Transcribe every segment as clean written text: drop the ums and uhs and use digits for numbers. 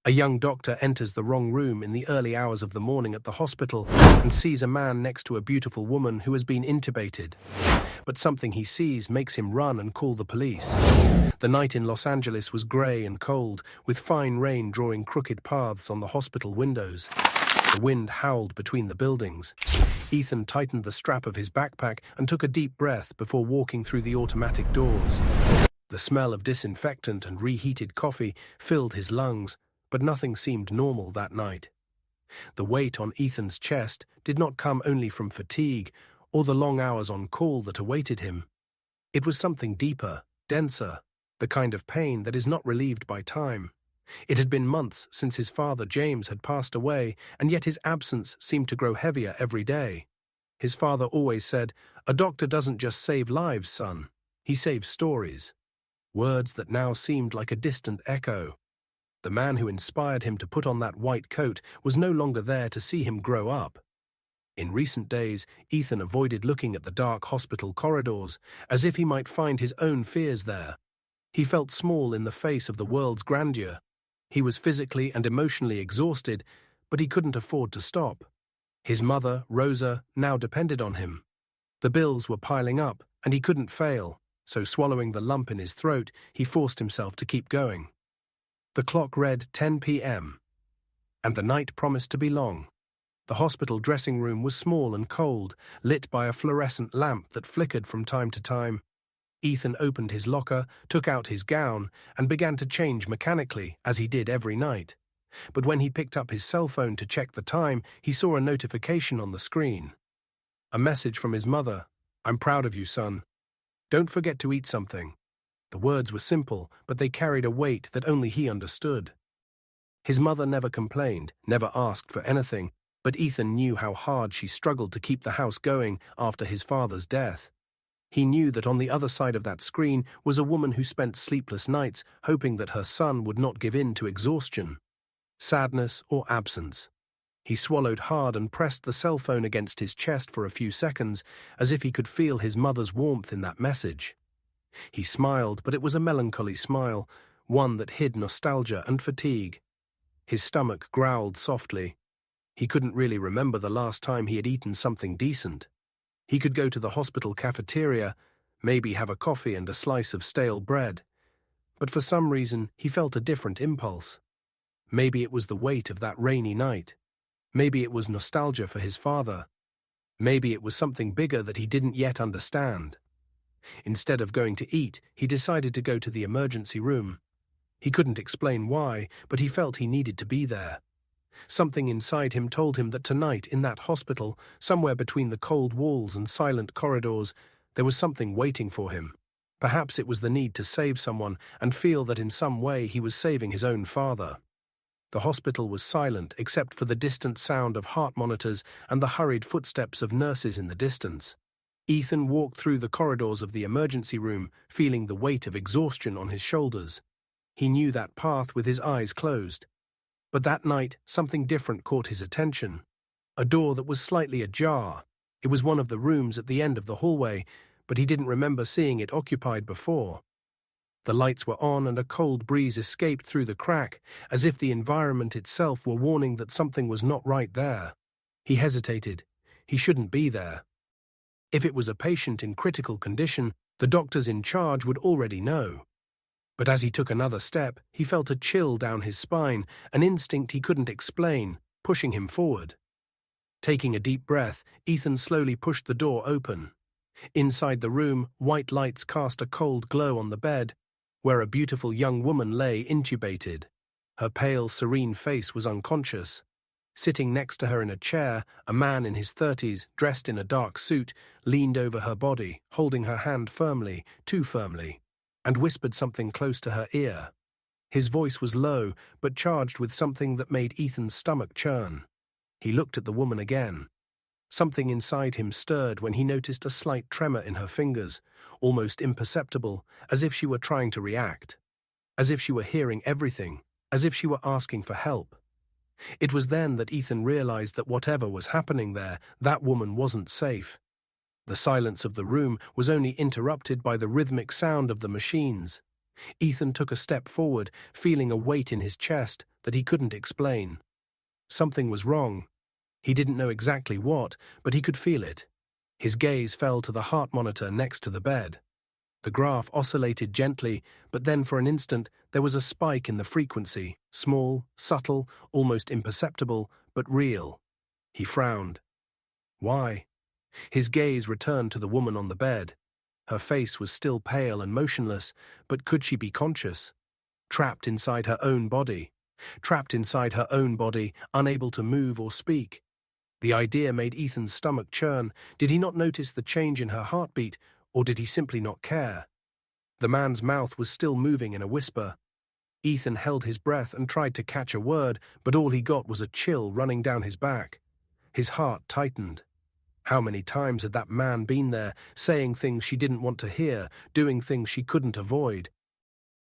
A young doctor enters the wrong room in the early hours of the morning at the hospital and sees a man next to a beautiful woman who has been intubated. But something he sees makes him run and call the police. The night in Los Angeles was grey and cold, with fine rain drawing crooked paths on the hospital windows. The wind howled between the buildings. Ethan tightened the strap of his backpack and took a deep breath before walking through the automatic doors. The smell of disinfectant and reheated coffee filled his lungs, but nothing seemed normal that night. The weight on Ethan's chest did not come only from fatigue or the long hours on call that awaited him. It was something deeper, denser, the kind of pain that is not relieved by time. It had been months since his father James had passed away, and yet his absence seemed to grow heavier every day. His father always said, "A doctor doesn't just save lives, son. He saves stories." Words that now seemed like a distant echo. The man who inspired him to put on that white coat was no longer there to see him grow up. In recent days, Ethan avoided looking at the dark hospital corridors, as if he might find his own fears there. He felt small in the face of the world's grandeur. He was physically and emotionally exhausted, but he couldn't afford to stop. His mother, Rosa, now depended on him. The bills were piling up, and he couldn't fail, so swallowing the lump in his throat, he forced himself to keep going. The clock read 10 p.m., and the night promised to be long. The hospital dressing room was small and cold, lit by a fluorescent lamp that flickered from time to time. Ethan opened his locker, took out his gown, and began to change mechanically, as he did every night. But when he picked up his cell phone to check the time, he saw a notification on the screen. A message from his mother. "I'm proud of you, son. Don't forget to eat something." The words were simple, but they carried a weight that only he understood. His mother never complained, never asked for anything, but Ethan knew how hard she struggled to keep the house going after his father's death. He knew that on the other side of that screen was a woman who spent sleepless nights hoping that her son would not give in to exhaustion, sadness, or absence. He swallowed hard and pressed the cell phone against his chest for a few seconds, as if he could feel his mother's warmth in that message. He smiled, but it was a melancholy smile, one that hid nostalgia and fatigue. His stomach growled softly. He couldn't really remember the last time he had eaten something decent. He could go to the hospital cafeteria, maybe have a coffee and a slice of stale bread. But for some reason, he felt a different impulse. Maybe it was the weight of that rainy night. Maybe it was nostalgia for his father. Maybe it was something bigger that he didn't yet understand. Instead of going to eat, he decided to go to the emergency room. He couldn't explain why, but he felt he needed to be there. Something inside him told him that tonight, in that hospital, somewhere between the cold walls and silent corridors, there was something waiting for him. Perhaps it was the need to save someone and feel that in some way he was saving his own father. The hospital was silent except for the distant sound of heart monitors and the hurried footsteps of nurses in the distance. Ethan walked through the corridors of the emergency room, feeling the weight of exhaustion on his shoulders. He knew that path with his eyes closed. But that night, something different caught his attention. A door that was slightly ajar. It was one of the rooms at the end of the hallway, but he didn't remember seeing it occupied before. The lights were on and a cold breeze escaped through the crack, as if the environment itself were warning that something was not right there. He hesitated. He shouldn't be there. If it was a patient in critical condition, the doctors in charge would already know. But as he took another step, he felt a chill down his spine, an instinct he couldn't explain, pushing him forward. Taking a deep breath, Ethan slowly pushed the door open. Inside the room, white lights cast a cold glow on the bed, where a beautiful young woman lay intubated. Her pale, serene face was unconscious. Sitting next to her in a chair, a man in his 30s, dressed in a dark suit, leaned over her body, holding her hand firmly, too firmly, and whispered something close to her ear. His voice was low, but charged with something that made Ethan's stomach churn. He looked at the woman again. Something inside him stirred when he noticed a slight tremor in her fingers, almost imperceptible, as if she were trying to react, as if she were hearing everything, as if she were asking for help. It was then that Ethan realized that whatever was happening there, that woman wasn't safe. The silence of the room was only interrupted by the rhythmic sound of the machines. Ethan took a step forward, feeling a weight in his chest that he couldn't explain. Something was wrong. He didn't know exactly what, but he could feel it. His gaze fell to the heart monitor next to the bed. The graph oscillated gently, but then for an instant there was a spike in the frequency, small, subtle, almost imperceptible, but real. He frowned. Why? His gaze returned to the woman on the bed. Her face was still pale and motionless, but could she be conscious? Trapped inside her own body. Trapped inside her own body, unable to move or speak. The idea made Ethan's stomach churn. Did he not notice the change in her heartbeat, or did he simply not care? The man's mouth was still moving in a whisper. Ethan held his breath and tried to catch a word, but all he got was a chill running down his back. His heart tightened. How many times had that man been there, saying things she didn't want to hear, doing things she couldn't avoid?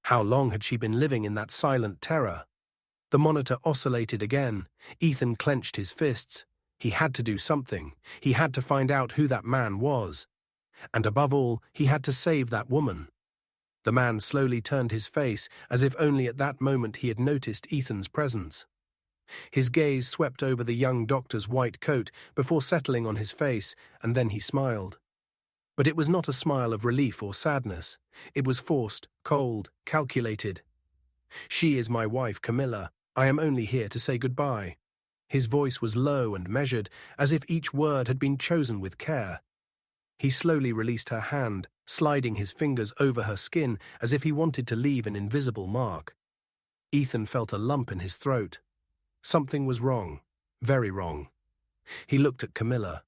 How long had she been living in that silent terror? The monitor oscillated again. Ethan clenched his fists. He had to do something. He had to find out who that man was. And above all, he had to save that woman. The man slowly turned his face, as if only at that moment he had noticed Ethan's presence. His gaze swept over the young doctor's white coat before settling on his face, and then he smiled. But it was not a smile of relief or sadness. It was forced, cold, calculated. "She is my wife, Camila. I am only here to say goodbye." His voice was low and measured, as if each word had been chosen with care. He slowly released her hand, sliding his fingers over her skin as if he wanted to leave an invisible mark. Ethan felt a lump in his throat. Something was wrong, very wrong. He looked at Camila.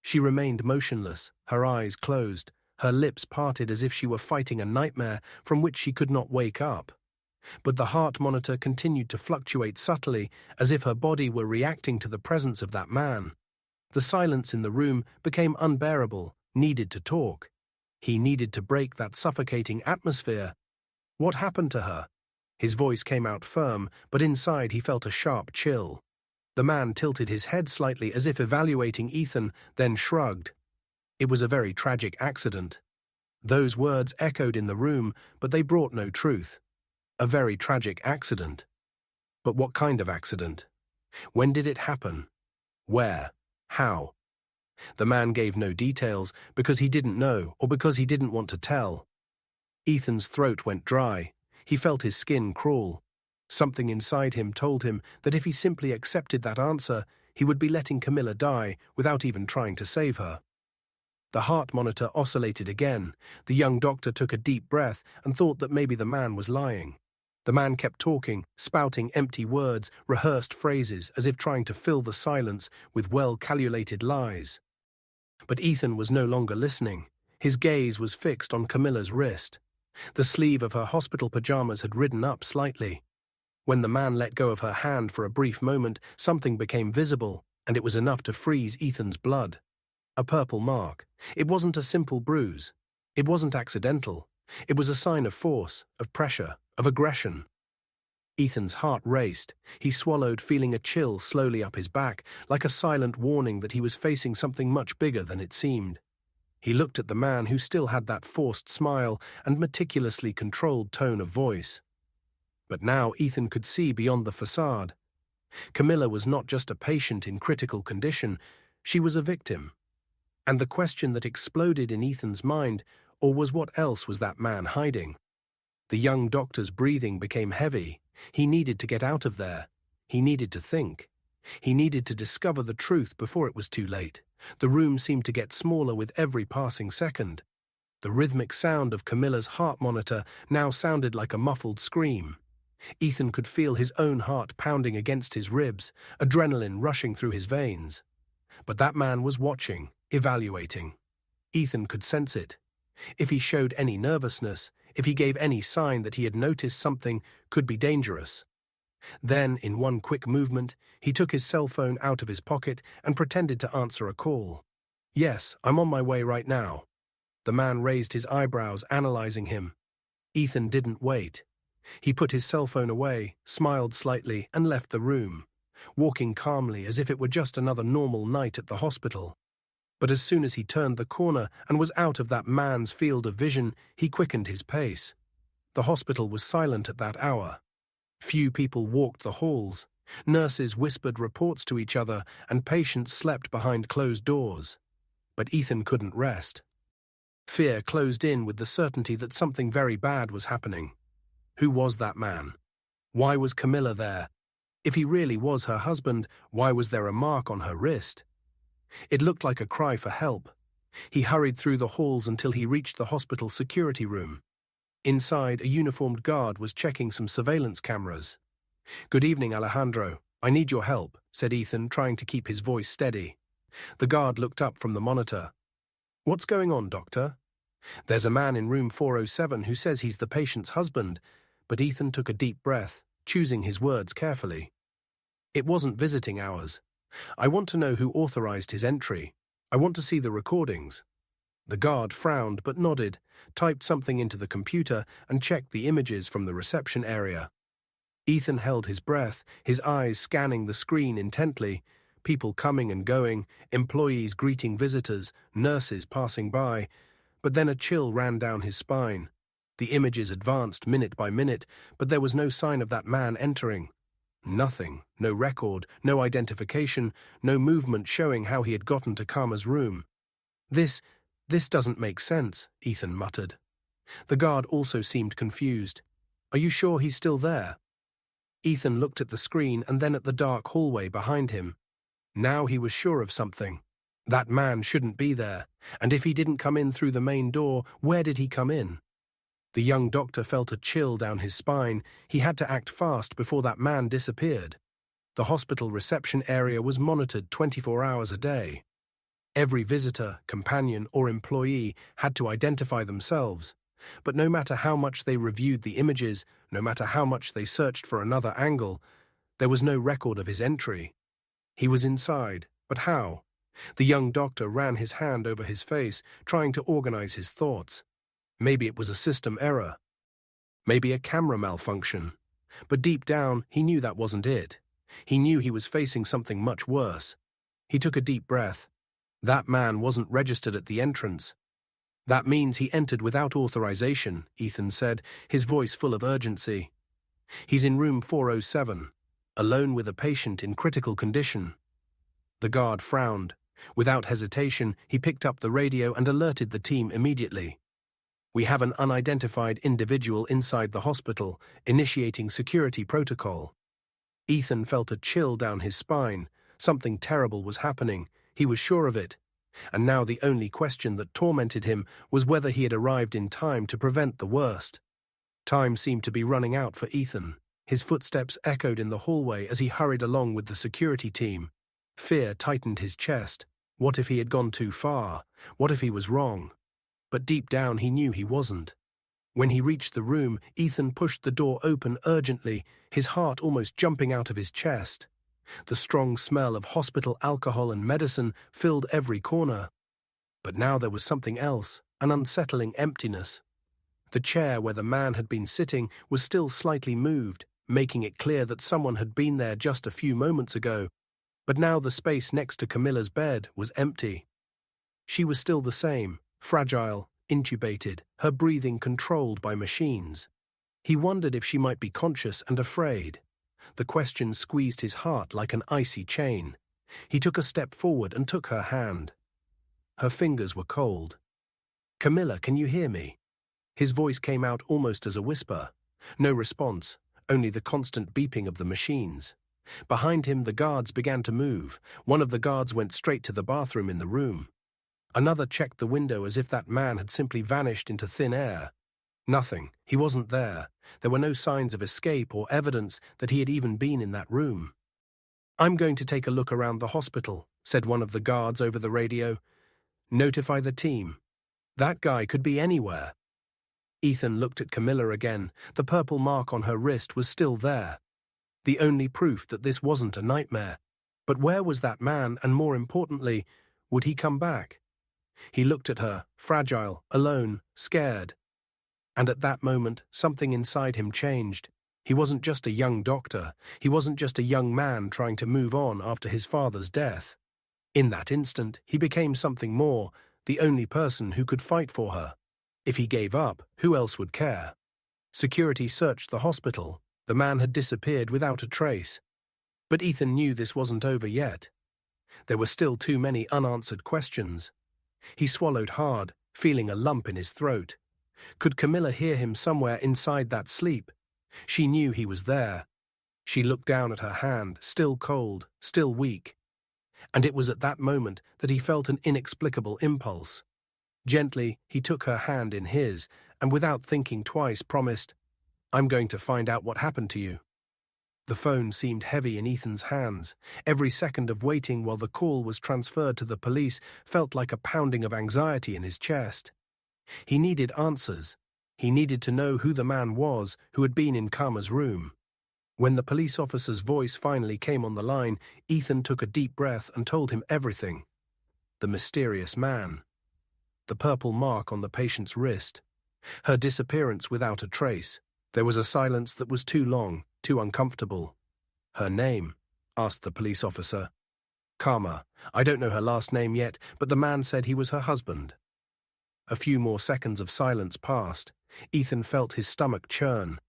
She remained motionless, her eyes closed, her lips parted as if she were fighting a nightmare from which she could not wake up. But the heart monitor continued to fluctuate subtly, as if her body were reacting to the presence of that man. The silence in the room became unbearable, needed to talk. He needed to break that suffocating atmosphere. What happened to her? His voice came out firm, but inside he felt a sharp chill. The man tilted his head slightly as if evaluating Ethan, then shrugged. It was a very tragic accident. Those words echoed in the room, but they brought no truth. A very tragic accident. But what kind of accident? When did it happen? Where? How? The man gave no details because he didn't know or because he didn't want to tell. Ethan's throat went dry. He felt his skin crawl. Something inside him told him that if he simply accepted that answer, he would be letting Camila die without even trying to save her. The heart monitor oscillated again. The young doctor took a deep breath and thought that maybe the man was lying. The man kept talking, spouting empty words, rehearsed phrases, as if trying to fill the silence with well-calculated lies. But Ethan was no longer listening. His gaze was fixed on Camila's wrist. The sleeve of her hospital pajamas had ridden up slightly. When the man let go of her hand for a brief moment, something became visible, and it was enough to freeze Ethan's blood. A purple mark. It wasn't a simple bruise. It wasn't accidental. It was a sign of force, of pressure, of aggression. Ethan's heart raced. He swallowed, feeling a chill slowly up his back, like a silent warning that he was facing something much bigger than it seemed. He looked at the man who still had that forced smile and meticulously controlled tone of voice. But now Ethan could see beyond the facade. Camila was not just a patient in critical condition, she was a victim. And the question that exploded in Ethan's mind, or was what else was that man hiding? The young doctor's breathing became heavy. He needed to get out of there. He needed to think. He needed to discover the truth before it was too late. The room seemed to get smaller with every passing second. The rhythmic sound of Camila's heart monitor now sounded like a muffled scream. Ethan could feel his own heart pounding against his ribs, adrenaline rushing through his veins. But that man was watching, evaluating. Ethan could sense it. If he showed any nervousness, if he gave any sign that he had noticed something could be dangerous. Then, in one quick movement, he took his cell phone out of his pocket and pretended to answer a call. "Yes, I'm on my way right now." The man raised his eyebrows, analyzing him. Ethan didn't wait. He put his cell phone away, smiled slightly, and left the room, walking calmly as if it were just another normal night at the hospital. But as soon as he turned the corner and was out of that man's field of vision, he quickened his pace. The hospital was silent at that hour. Few people walked the halls. Nurses whispered reports to each other, and patients slept behind closed doors. But Ethan couldn't rest. Fear closed in with the certainty that something very bad was happening. Who was that man? Why was Camila there? If he really was her husband, why was there a mark on her wrist? It looked like a cry for help. He hurried through the halls until he reached the hospital security room. Inside, a uniformed guard was checking some surveillance cameras. "Good evening, Alejandro. I need your help," said Ethan, trying to keep his voice steady. The guard looked up from the monitor. "What's going on, doctor?" "There's a man in room 407 who says he's the patient's husband," but Ethan took a deep breath, choosing his words carefully. "It wasn't visiting hours. I want to know who authorized his entry. I want to see the recordings." The guard frowned but nodded, typed something into the computer, and checked the images from the reception area. Ethan held his breath, his eyes scanning the screen intently. People coming and going, employees greeting visitors, nurses passing by. But then a chill ran down his spine. The images advanced minute by minute, but there was no sign of that man entering. Nothing, no record, no identification, no movement showing how he had gotten to Karma's room. This doesn't make sense," Ethan muttered. The guard also seemed confused. "Are you sure he's still there?" Ethan looked at the screen and then at the dark hallway behind him. Now he was sure of something. That man shouldn't be there, and if he didn't come in through the main door, where did he come in? The young doctor felt a chill down his spine. He had to act fast before that man disappeared. The hospital reception area was monitored 24 hours a day. Every visitor, companion, or employee had to identify themselves. But no matter how much they reviewed the images, no matter how much they searched for another angle, there was no record of his entry. He was inside, but how? The young doctor ran his hand over his face, trying to organize his thoughts. Maybe it was a system error. Maybe a camera malfunction. But deep down, he knew that wasn't it. He knew he was facing something much worse. He took a deep breath. That man wasn't registered at the entrance. "That means he entered without authorization," Ethan said, his voice full of urgency. "He's in room 407, alone with a patient in critical condition." The guard frowned. Without hesitation, he picked up the radio and alerted the team immediately. "We have an unidentified individual inside the hospital, initiating security protocol." Ethan felt a chill down his spine. Something terrible was happening. He was sure of it. And now the only question that tormented him was whether he had arrived in time to prevent the worst. Time seemed to be running out for Ethan. His footsteps echoed in the hallway as he hurried along with the security team. Fear tightened his chest. What if he had gone too far? What if he was wrong? But deep down he knew he wasn't. When he reached the room, Ethan pushed the door open urgently, his heart almost jumping out of his chest. The strong smell of hospital alcohol and medicine filled every corner. But now there was something else, an unsettling emptiness. The chair where the man had been sitting was still slightly moved, making it clear that someone had been there just a few moments ago. But now the space next to Camilla's bed was empty. She was still the same, fragile, intubated, her breathing controlled by machines. He wondered if she might be conscious and afraid. The question squeezed his heart like an icy chain. He took a step forward and took her hand. Her fingers were cold. "Camila, can you hear me?" His voice came out almost as a whisper. No response, only the constant beeping of the machines. Behind him, the guards began to move. One of the guards went straight to the bathroom in the room. Another checked the window as if that man had simply vanished into thin air. Nothing. He wasn't there. There were no signs of escape or evidence that he had even been in that room. "I'm going to take a look around the hospital," said one of the guards over the radio. "Notify the team. That guy could be anywhere." Ethan looked at Camila again. The purple mark on her wrist was still there. The only proof that this wasn't a nightmare. But where was that man, and more importantly, would he come back? He looked at her, fragile, alone, scared. And at that moment, something inside him changed. He wasn't just a young doctor. He wasn't just a young man trying to move on after his father's death. In that instant, he became something more, the only person who could fight for her. If he gave up, who else would care? Security searched the hospital. The man had disappeared without a trace. But Ethan knew this wasn't over yet. There were still too many unanswered questions. He swallowed hard, feeling a lump in his throat. Could Camila hear him somewhere inside that sleep? She knew he was there. She looked down at her hand, still cold, still weak. And it was at that moment that he felt an inexplicable impulse. Gently, he took her hand in his, and without thinking twice promised, "I'm going to find out what happened to you." The phone seemed heavy in Ethan's hands. Every second of waiting while the call was transferred to the police felt like a pounding of anxiety in his chest. He needed answers. He needed to know who the man was who had been in Karma's room. When the police officer's voice finally came on the line, Ethan took a deep breath and told him everything. The mysterious man. The purple mark on the patient's wrist. Her disappearance without a trace. There was a silence that was too long, too uncomfortable. "Her name?" asked the police officer. "Karma. I don't know her last name yet, but the man said he was her husband." A few more seconds of silence passed. Ethan felt his stomach churn.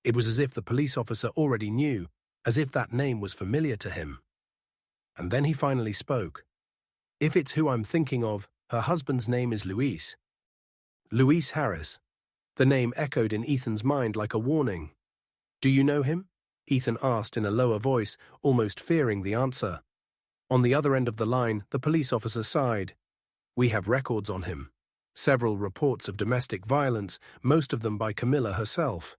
It was as if the police officer already knew, as if that name was familiar to him. And then he finally spoke. "If it's who I'm thinking of, her husband's name is Luis." Luis Harris. The name echoed in Ethan's mind like a warning. "Do you know him?" Ethan asked in a lower voice, almost fearing the answer. On the other end of the line, the police officer sighed. "We have records on him. Several reports of domestic violence, most of them by Camila herself."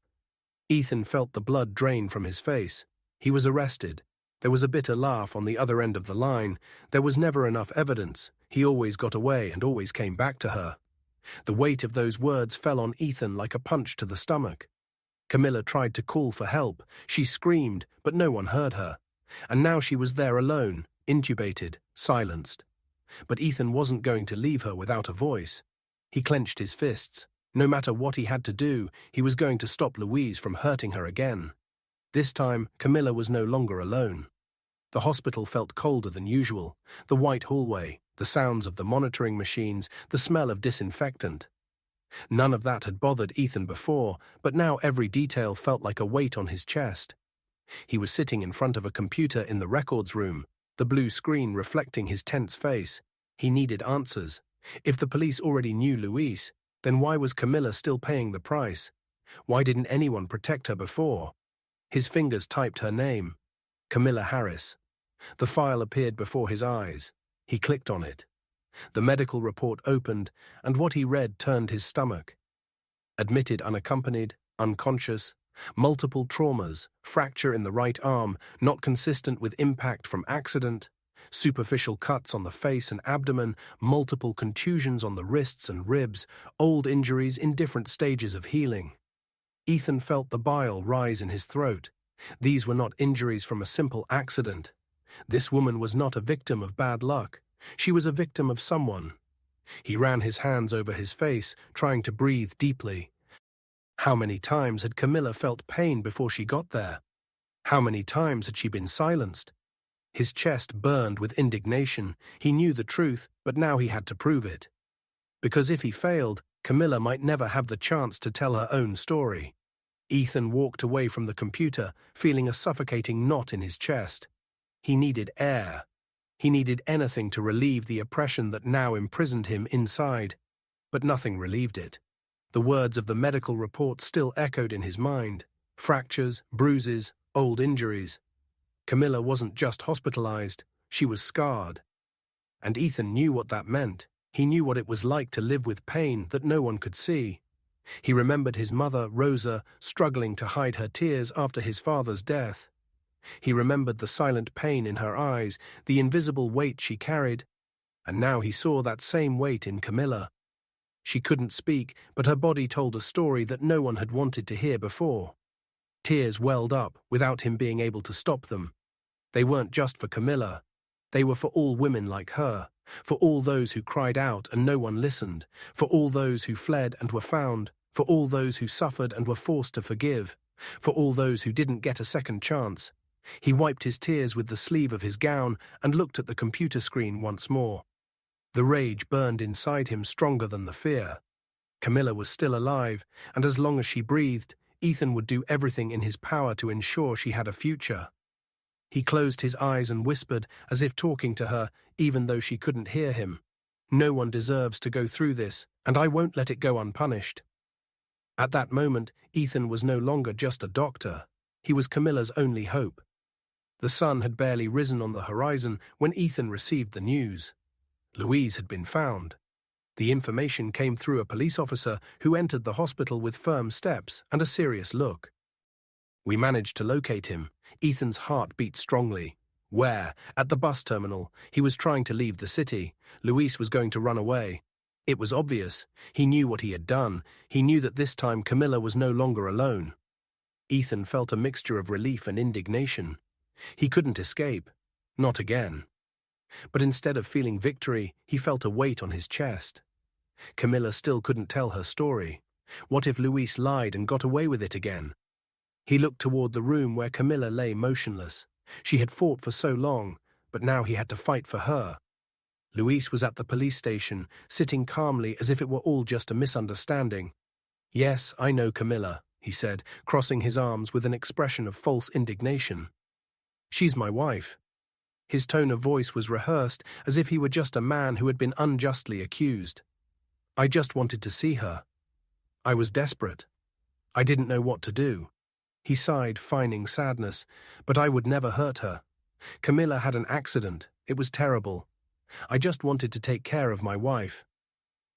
Ethan felt the blood drain from his face. He was arrested. There was a bitter laugh on the other end of the line. There was never enough evidence. He always got away and always came back to her. The weight of those words fell on Ethan like a punch to the stomach. Camila tried to call for help. She screamed, but no one heard her. And now she was there alone, intubated, silenced. But Ethan wasn't going to leave her without a voice. He clenched his fists. No matter what he had to do, he was going to stop Louise from hurting her again. This time, Camila was no longer alone. The hospital felt colder than usual. The white hallway, the sounds of the monitoring machines, the smell of disinfectant. None of that had bothered Ethan before, but now every detail felt like a weight on his chest. He was sitting in front of a computer in the records room, the blue screen reflecting his tense face. He needed answers. If the police already knew Luis, then why was Camila still paying the price? Why didn't anyone protect her before? His fingers typed her name. Camila Harris. The file appeared before his eyes. He clicked on it. The medical report opened, and what he read turned his stomach. Admitted unaccompanied, unconscious, multiple traumas, fracture in the right arm, not consistent with impact from accident, superficial cuts on the face and abdomen, multiple contusions on the wrists and ribs, old injuries in different stages of healing. Ethan felt the bile rise in his throat. These were not injuries from a simple accident. This woman was not a victim of bad luck. She was a victim of someone. He ran his hands over his face, trying to breathe deeply. How many times had Camila felt pain before she got there? How many times had she been silenced? His chest burned with indignation. He knew the truth, but now he had to prove it. Because if he failed, Camila might never have the chance to tell her own story. Ethan walked away from the computer, feeling a suffocating knot in his chest. He needed air. He needed anything to relieve the oppression that now imprisoned him inside. But nothing relieved it. The words of the medical report still echoed in his mind. Fractures, bruises, old injuries. Camila wasn't just hospitalized, she was scarred. And Ethan knew what that meant. He knew what it was like to live with pain that no one could see. He remembered his mother, Rosa, struggling to hide her tears after his father's death. He remembered the silent pain in her eyes, the invisible weight she carried. And now he saw that same weight in Camila. She couldn't speak, but her body told a story that no one had wanted to hear before. Tears welled up without him being able to stop them. They weren't just for Camila. They were for all women like her, for all those who cried out and no one listened, for all those who fled and were found, for all those who suffered and were forced to forgive, for all those who didn't get a second chance. He wiped his tears with the sleeve of his gown and looked at the computer screen once more. The rage burned inside him stronger than the fear. Camila was still alive, and as long as she breathed, Ethan would do everything in his power to ensure she had a future. He closed his eyes and whispered, as if talking to her, even though she couldn't hear him. "No one deserves to go through this, and I won't let it go unpunished." At that moment, Ethan was no longer just a doctor. He was Camilla's only hope. The sun had barely risen on the horizon when Ethan received the news. Louise had been found. The information came through a police officer who entered the hospital with firm steps and a serious look. "We managed to locate him." Ethan's heart beat strongly. Where? At the bus terminal. He was trying to leave the city. Louise was going to run away. It was obvious. He knew what he had done. He knew that this time Camila was no longer alone. Ethan felt a mixture of relief and indignation. He couldn't escape. Not again. But instead of feeling victory, he felt a weight on his chest. Camila still couldn't tell her story. What if Louise lied and got away with it again? He looked toward the room where Camila lay motionless. She had fought for so long, but now he had to fight for her. Louise was at the police station, sitting calmly as if it were all just a misunderstanding. "Yes, I know Camila," he said, crossing his arms with an expression of false indignation. "She's my wife." His tone of voice was rehearsed, as if he were just a man who had been unjustly accused. "I just wanted to see her. I was desperate. I didn't know what to do." He sighed, feigning sadness. "But I would never hurt her. Camila had an accident. It was terrible. I just wanted to take care of my wife."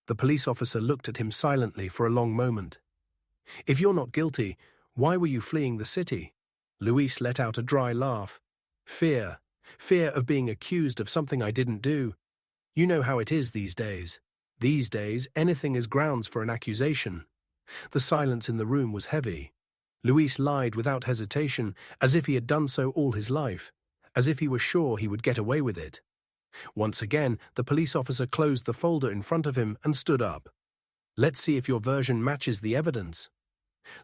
The police officer looked at him silently for a long moment. "If you're not guilty, why were you fleeing the city?" Louise let out a dry laugh. "Fear. Fear of being accused of something I didn't do. You know how it is these days. These days, anything is grounds for an accusation." The silence in the room was heavy. Louise lied without hesitation, as if he had done so all his life, as if he were sure he would get away with it. Once again, the police officer closed the folder in front of him and stood up. "Let's see if your version matches the evidence."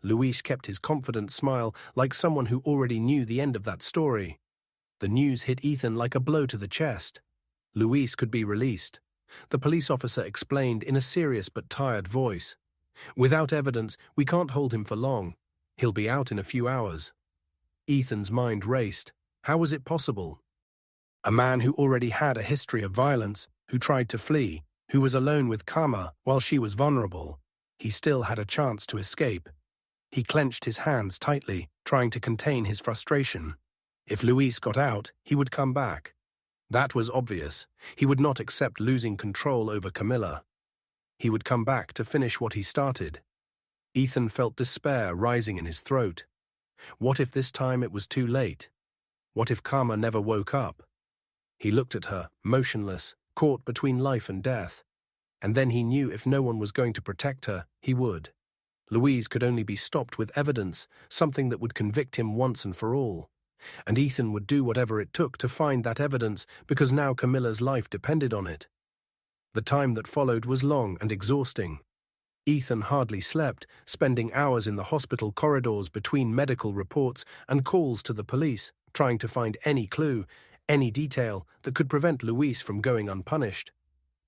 Louise kept his confident smile, like someone who already knew the end of that story. The news hit Ethan like a blow to the chest. Louise could be released. The police officer explained in a serious but tired voice. "Without evidence, we can't hold him for long. He'll be out in a few hours." Ethan's mind raced. How was it possible? A man who already had a history of violence, who tried to flee, who was alone with Kama while she was vulnerable. He still had a chance to escape. He clenched his hands tightly, trying to contain his frustration. If Louise got out, he would come back. That was obvious. He would not accept losing control over Camila. He would come back to finish what he started. Ethan felt despair rising in his throat. What if this time it was too late? What if Kama never woke up? He looked at her, motionless, caught between life and death. And then he knew if no one was going to protect her, he would. Louise could only be stopped with evidence, something that would convict him once and for all. And Ethan would do whatever it took to find that evidence, because now Camila's life depended on it. The time that followed was long and exhausting. Ethan hardly slept, spending hours in the hospital corridors between medical reports and calls to the police, trying to find any clue, any detail that could prevent Louise from going unpunished.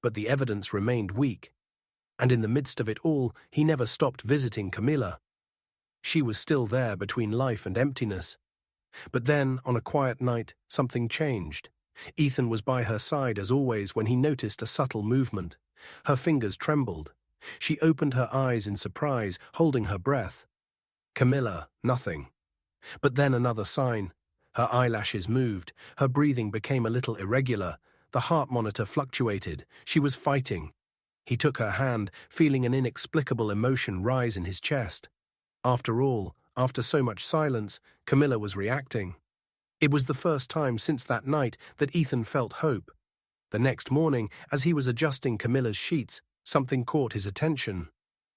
But the evidence remained weak. And in the midst of it all, he never stopped visiting Camila. She was still there between life and emptiness. But then, on a quiet night, something changed. Ethan was by her side as always when he noticed a subtle movement. Her fingers trembled. She opened her eyes in surprise, holding her breath. Camila, nothing. But then another sign. Her eyelashes moved. Her breathing became a little irregular. The heart monitor fluctuated. She was fighting. He took her hand, feeling an inexplicable emotion rise in his chest. After all, after so much silence, Camila was reacting. It was the first time since that night that Ethan felt hope. The next morning, as he was adjusting Camila's sheets, something caught his attention.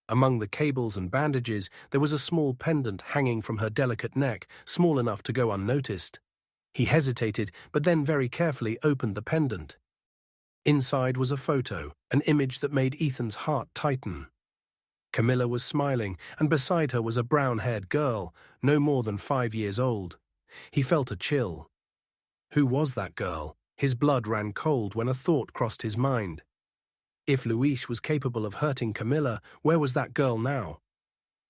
Among the cables and bandages, there was a small pendant hanging from her delicate neck, small enough to go unnoticed. He hesitated, but then very carefully opened the pendant. Inside was a photo, an image that made Ethan's heart tighten. Camila was smiling, and beside her was a brown-haired girl, no more than 5 years old. He felt a chill. Who was that girl? His blood ran cold when a thought crossed his mind. If Louise was capable of hurting Camila, where was that girl now?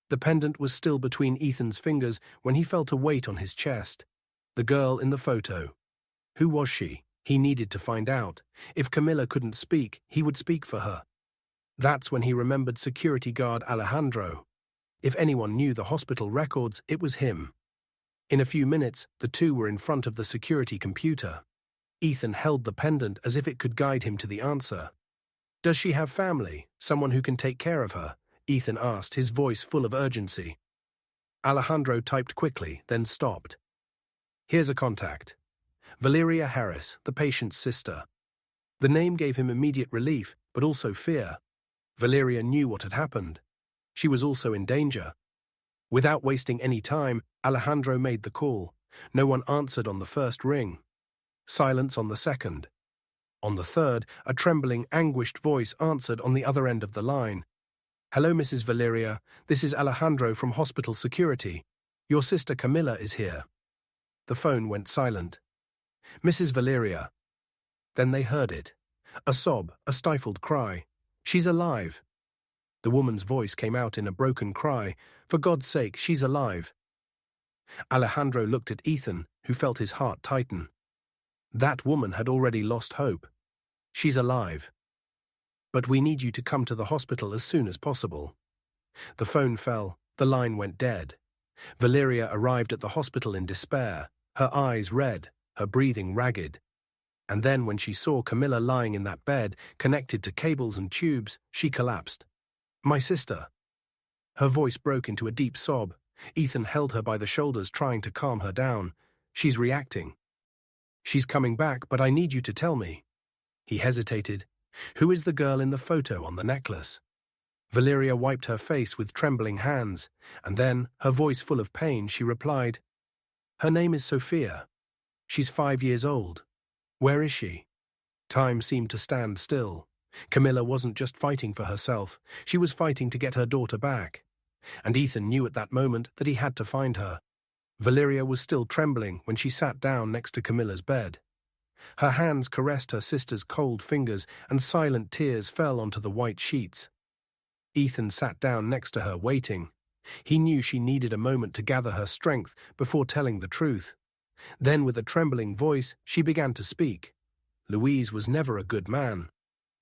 The pendant was still between Ethan's fingers when he felt a weight on his chest. The girl in the photo. Who was she? He needed to find out. If Camila couldn't speak, he would speak for her. That's when he remembered security guard Alejandro. If anyone knew the hospital records, it was him. In a few minutes, the two were in front of the security computer. Ethan held the pendant as if it could guide him to the answer. "Does she have family? Someone who can take care of her?" Ethan asked, his voice full of urgency. Alejandro typed quickly, then stopped. "Here's a contact. Valeria Harris, the patient's sister." The name gave him immediate relief, but also fear. Valeria knew what had happened. She was also in danger. Without wasting any time, Alejandro made the call. No one answered on the first ring. Silence on the second. On the third, a trembling, anguished voice answered on the other end of the line. "Hello, Mrs. Valeria. This is Alejandro from hospital security. Your sister Camila is here." The phone went silent. "Mrs. Valeria." Then they heard it. A sob, a stifled cry. "She's alive." The woman's voice came out in a broken cry. "For God's sake, she's alive." Alejandro looked at Ethan, who felt his heart tighten. That woman had already lost hope. "She's alive. But we need you to come to the hospital as soon as possible." The phone fell. The line went dead. Valeria arrived at the hospital in despair, her eyes red, her breathing ragged. And then when she saw Camila lying in that bed, connected to cables and tubes, she collapsed. "My sister." Her voice broke into a deep sob. Ethan held her by the shoulders, trying to calm her down. "She's reacting. She's coming back, but I need you to tell me." He hesitated. "Who is the girl in the photo on the necklace?" Valeria wiped her face with trembling hands, and then, her voice full of pain, she replied, "Her name is Sophia. She's 5 years old. Where is she?" Time seemed to stand still. Camila wasn't just fighting for herself, she was fighting to get her daughter back. And Ethan knew at that moment that he had to find her. Valeria was still trembling when she sat down next to Camila's bed. Her hands caressed her sister's cold fingers, and silent tears fell onto the white sheets. Ethan sat down next to her, waiting. He knew she needed a moment to gather her strength before telling the truth. Then, with a trembling voice, she began to speak. Louise was never a good man.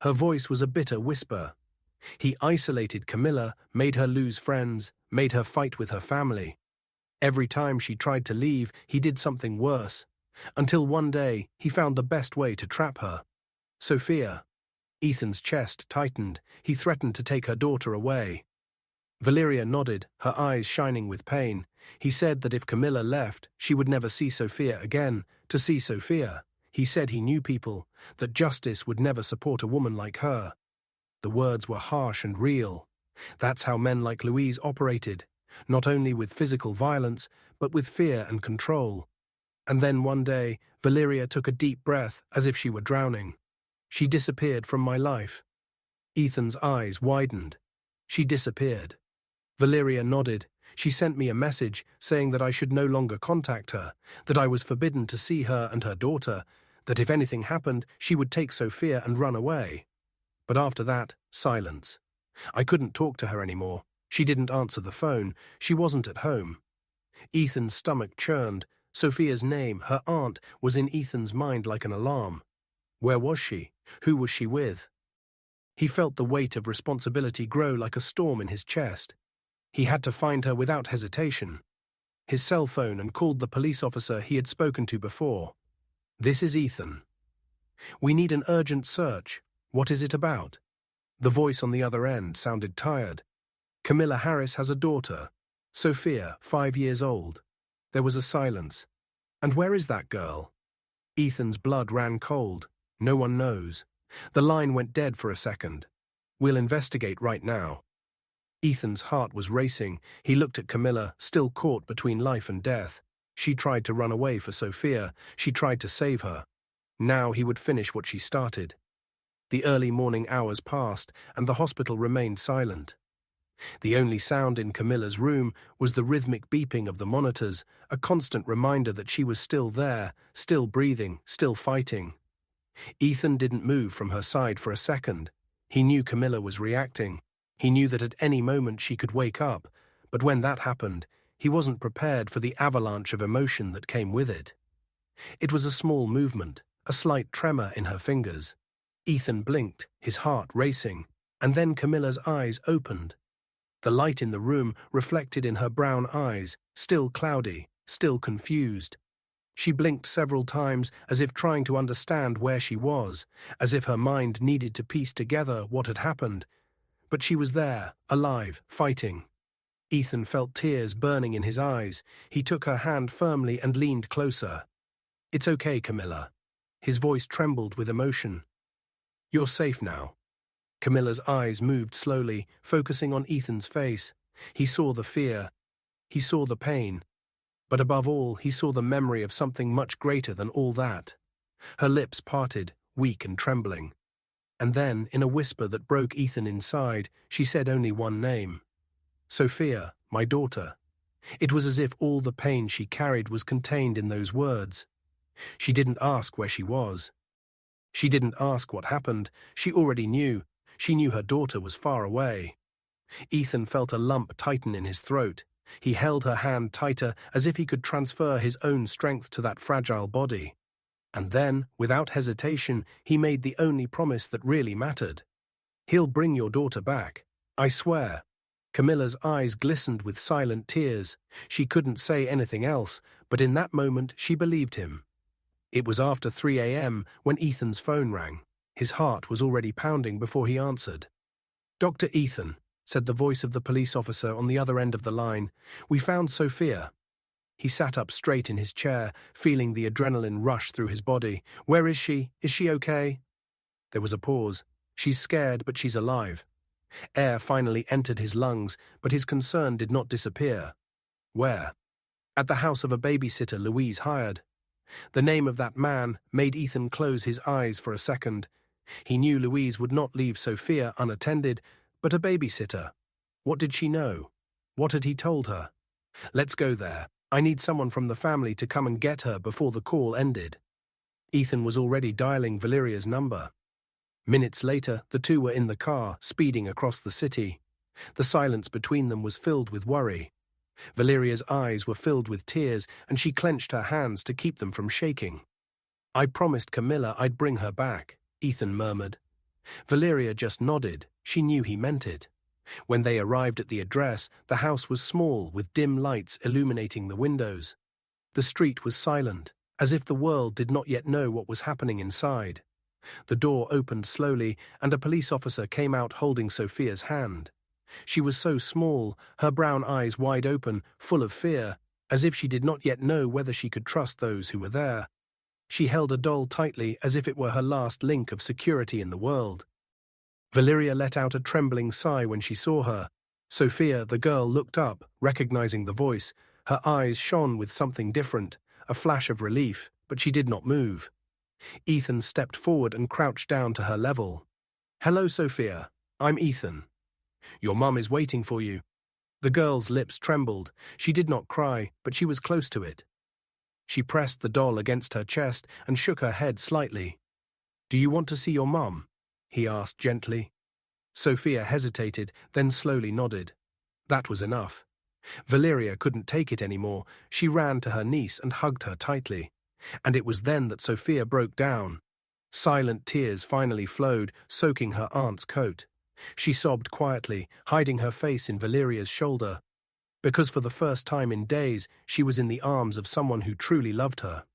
Her voice was a bitter whisper. He isolated Camila, made her lose friends, made her fight with her family. Every time she tried to leave, he did something worse. Until one day, he found the best way to trap her. "Sophia." Ethan's chest tightened. He threatened to take her daughter away. Valeria nodded, her eyes shining with pain. He said that if Camila left, she would never see Sophia again. To see Sophia, he said he knew people, that justice would never support a woman like her. The words were harsh and real. That's how men like Louise operated, not only with physical violence, but with fear and control. And then one day, Valeria took a deep breath as if she were drowning. "She disappeared from my life." Ethan's eyes widened. "She disappeared." Valeria nodded. "She sent me a message saying that I should no longer contact her, that I was forbidden to see her and her daughter, that if anything happened, she would take Sophia and run away. But after that, silence. I couldn't talk to her anymore. She didn't answer the phone. She wasn't at home." Ethan's stomach churned. Sophia's name, her aunt, was in Ethan's mind like an alarm. Where was she? Who was she with? He felt the weight of responsibility grow like a storm in his chest. He had to find her without hesitation. His cell phone and called the police officer he had spoken to before. "This is Ethan. We need an urgent search. What is it about?" The voice on the other end sounded tired. "Camila Harris has a daughter, Sophia, 5 years old." There was a silence. "And where is that girl?" Ethan's blood ran cold. "No one knows." The line went dead for a second. "We'll investigate right now." Ethan's heart was racing. He looked at Camila, still caught between life and death. She tried to run away for Sophia. She tried to save her. Now he would finish what she started. The early morning hours passed, and the hospital remained silent. The only sound in Camila's room was the rhythmic beeping of the monitors, a constant reminder that she was still there, still breathing, still fighting. Ethan didn't move from her side for a second. He knew Camila was reacting. He knew that at any moment she could wake up, But when that happened, he wasn't prepared for the avalanche of emotion that came with it. It was a small movement, a slight tremor in her fingers. Ethan blinked, his heart racing, and then Camilla's eyes opened. The light in the room reflected in her brown eyes, still cloudy, still confused. She blinked several times as if trying to understand where she was, as if her mind needed to piece together what had happened. But she was there, alive, fighting. Ethan felt tears burning in his eyes. He took her hand firmly and leaned closer. "It's okay, Camila." His voice trembled with emotion. "You're safe now." Camilla's eyes moved slowly, focusing on Ethan's face. He saw the fear. He saw the pain. But above all, he saw the memory of something much greater than all that. Her lips parted, weak and trembling. And then, in a whisper that broke Ethan inside, she said only one name. "Sophia, my daughter." It was as if all the pain she carried was contained in those words. She didn't ask where she was. She didn't ask what happened. She already knew. She knew her daughter was far away. Ethan felt a lump tighten in his throat. He held her hand tighter as if he could transfer his own strength to that fragile body. And then, without hesitation, he made the only promise that really mattered. "He'll bring your daughter back. I swear." Camilla's eyes glistened with silent tears. She couldn't say anything else, but in that moment she believed him. It was after 3 a.m. when Ethan's phone rang. His heart was already pounding before he answered. "Dr. Ethan," said the voice of the police officer on the other end of the line, "we found Sophia." He sat up straight in his chair, feeling the adrenaline rush through his body. "Where is she? Is she okay?" There was a pause. "She's scared, but she's alive." Air finally entered his lungs, but his concern did not disappear. "Where?" "At the house of a babysitter Louise hired." The name of that man made Ethan close his eyes for a second. He knew Louise would not leave Sophia unattended, but a babysitter. What did she know? What had he told her? "Let's go there. I need someone from the family to come and get her before the call ended." Ethan was already dialing Valeria's number. Minutes later, the two were in the car, speeding across the city. The silence between them was filled with worry. Valeria's eyes were filled with tears, and she clenched her hands to keep them from shaking. "I promised Camila I'd bring her back," Ethan murmured. Valeria just nodded. She knew he meant it. When they arrived at the address, the house was small, with dim lights illuminating the windows. The street was silent, as if the world did not yet know what was happening inside. The door opened slowly, and a police officer came out holding Sophia's hand. She was so small, her brown eyes wide open, full of fear, as if she did not yet know whether she could trust those who were there. She held a doll tightly as if it were her last link of security in the world. Valeria let out a trembling sigh when she saw her. Sophia, the girl, looked up, recognizing the voice. Her eyes shone with something different, a flash of relief, but she did not move. Ethan stepped forward and crouched down to her level. "Hello, Sophia. I'm Ethan. Your mum is waiting for you." The girl's lips trembled. She did not cry, but she was close to it. She pressed the doll against her chest and shook her head slightly. "Do you want to see your mum?" he asked gently. Sophia hesitated, then slowly nodded. That was enough. Valeria couldn't take it anymore. She ran to her niece and hugged her tightly. And it was then that Sophia broke down. Silent tears finally flowed, soaking her aunt's coat. She sobbed quietly, hiding her face in Valeria's shoulder. Because for the first time in days, she was in the arms of someone who truly loved her.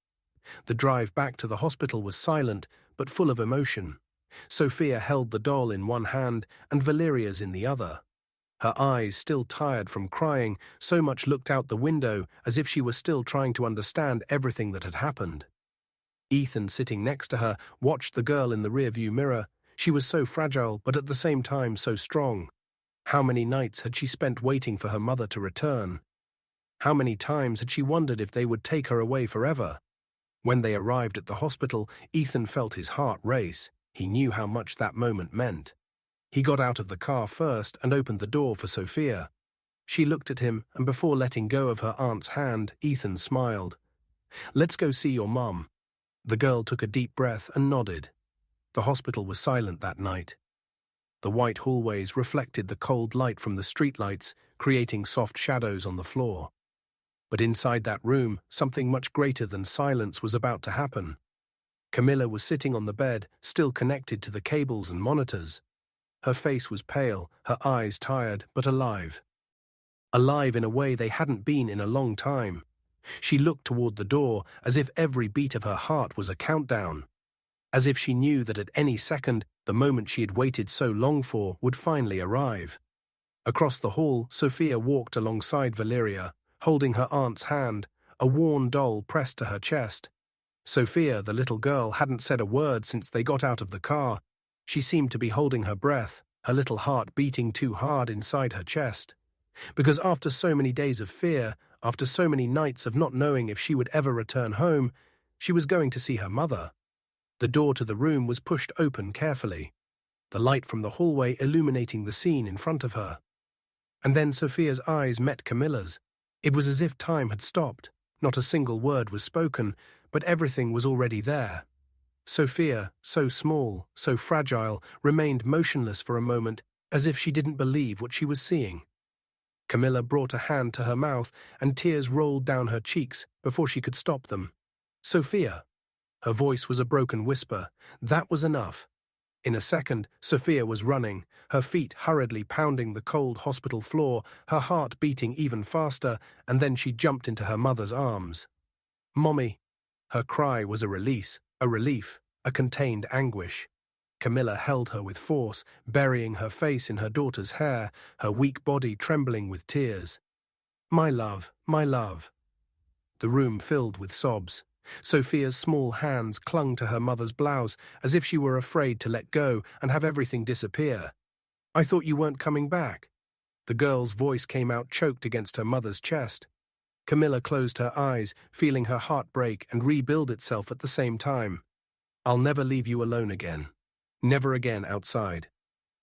The drive back to the hospital was silent, but full of emotion. Sophia held the doll in one hand and Valeria's in the other. Her eyes, still tired from crying, so much looked out the window as if she were still trying to understand everything that had happened. Ethan, sitting next to her, watched the girl in the rearview mirror. She was so fragile, but at the same time so strong. How many nights had she spent waiting for her mother to return? How many times had she wondered if they would take her away forever? When they arrived at the hospital, Ethan felt his heart race. He knew how much that moment meant. He got out of the car first and opened the door for Sophia. She looked at him, and before letting go of her aunt's hand, Ethan smiled. "Let's go see your mum." The girl took a deep breath and nodded. The hospital was silent that night. The white hallways reflected the cold light from the streetlights, creating soft shadows on the floor. But inside that room, something much greater than silence was about to happen. Camila was sitting on the bed, still connected to the cables and monitors. Her face was pale, her eyes tired, but alive. Alive in a way they hadn't been in a long time. She looked toward the door as if every beat of her heart was a countdown. As if she knew that at any second, the moment she had waited so long for would finally arrive. Across the hall, Sophia walked alongside Valeria, holding her aunt's hand, a worn doll pressed to her chest. Sophia, the little girl, hadn't said a word since they got out of the car. She seemed to be holding her breath, her little heart beating too hard inside her chest. Because after so many days of fear, after so many nights of not knowing if she would ever return home, she was going to see her mother. The door to the room was pushed open carefully, the light from the hallway illuminating the scene in front of her. And then Sophia's eyes met Camilla's. It was as if time had stopped. Not a single word was spoken, but everything was already there. Sophia, so small, so fragile, remained motionless for a moment, as if she didn't believe what she was seeing. Camila brought a hand to her mouth, and tears rolled down her cheeks before she could stop them. Sophia. Her voice was a broken whisper. That was enough. In a second, Sophia was running, her feet hurriedly pounding the cold hospital floor, her heart beating even faster, and then she jumped into her mother's arms. "Mommy." Her cry was a release, a relief, a contained anguish. Camila held her with force, burying her face in her daughter's hair, her weak body trembling with tears. "My love, my love." The room filled with sobs. Sophia's small hands clung to her mother's blouse as if she were afraid to let go and have everything disappear. "I thought you weren't coming back." The girl's voice came out choked against her mother's chest. Camila closed her eyes, feeling her heart break and rebuild itself at the same time. "I'll never leave you alone again. Never again outside."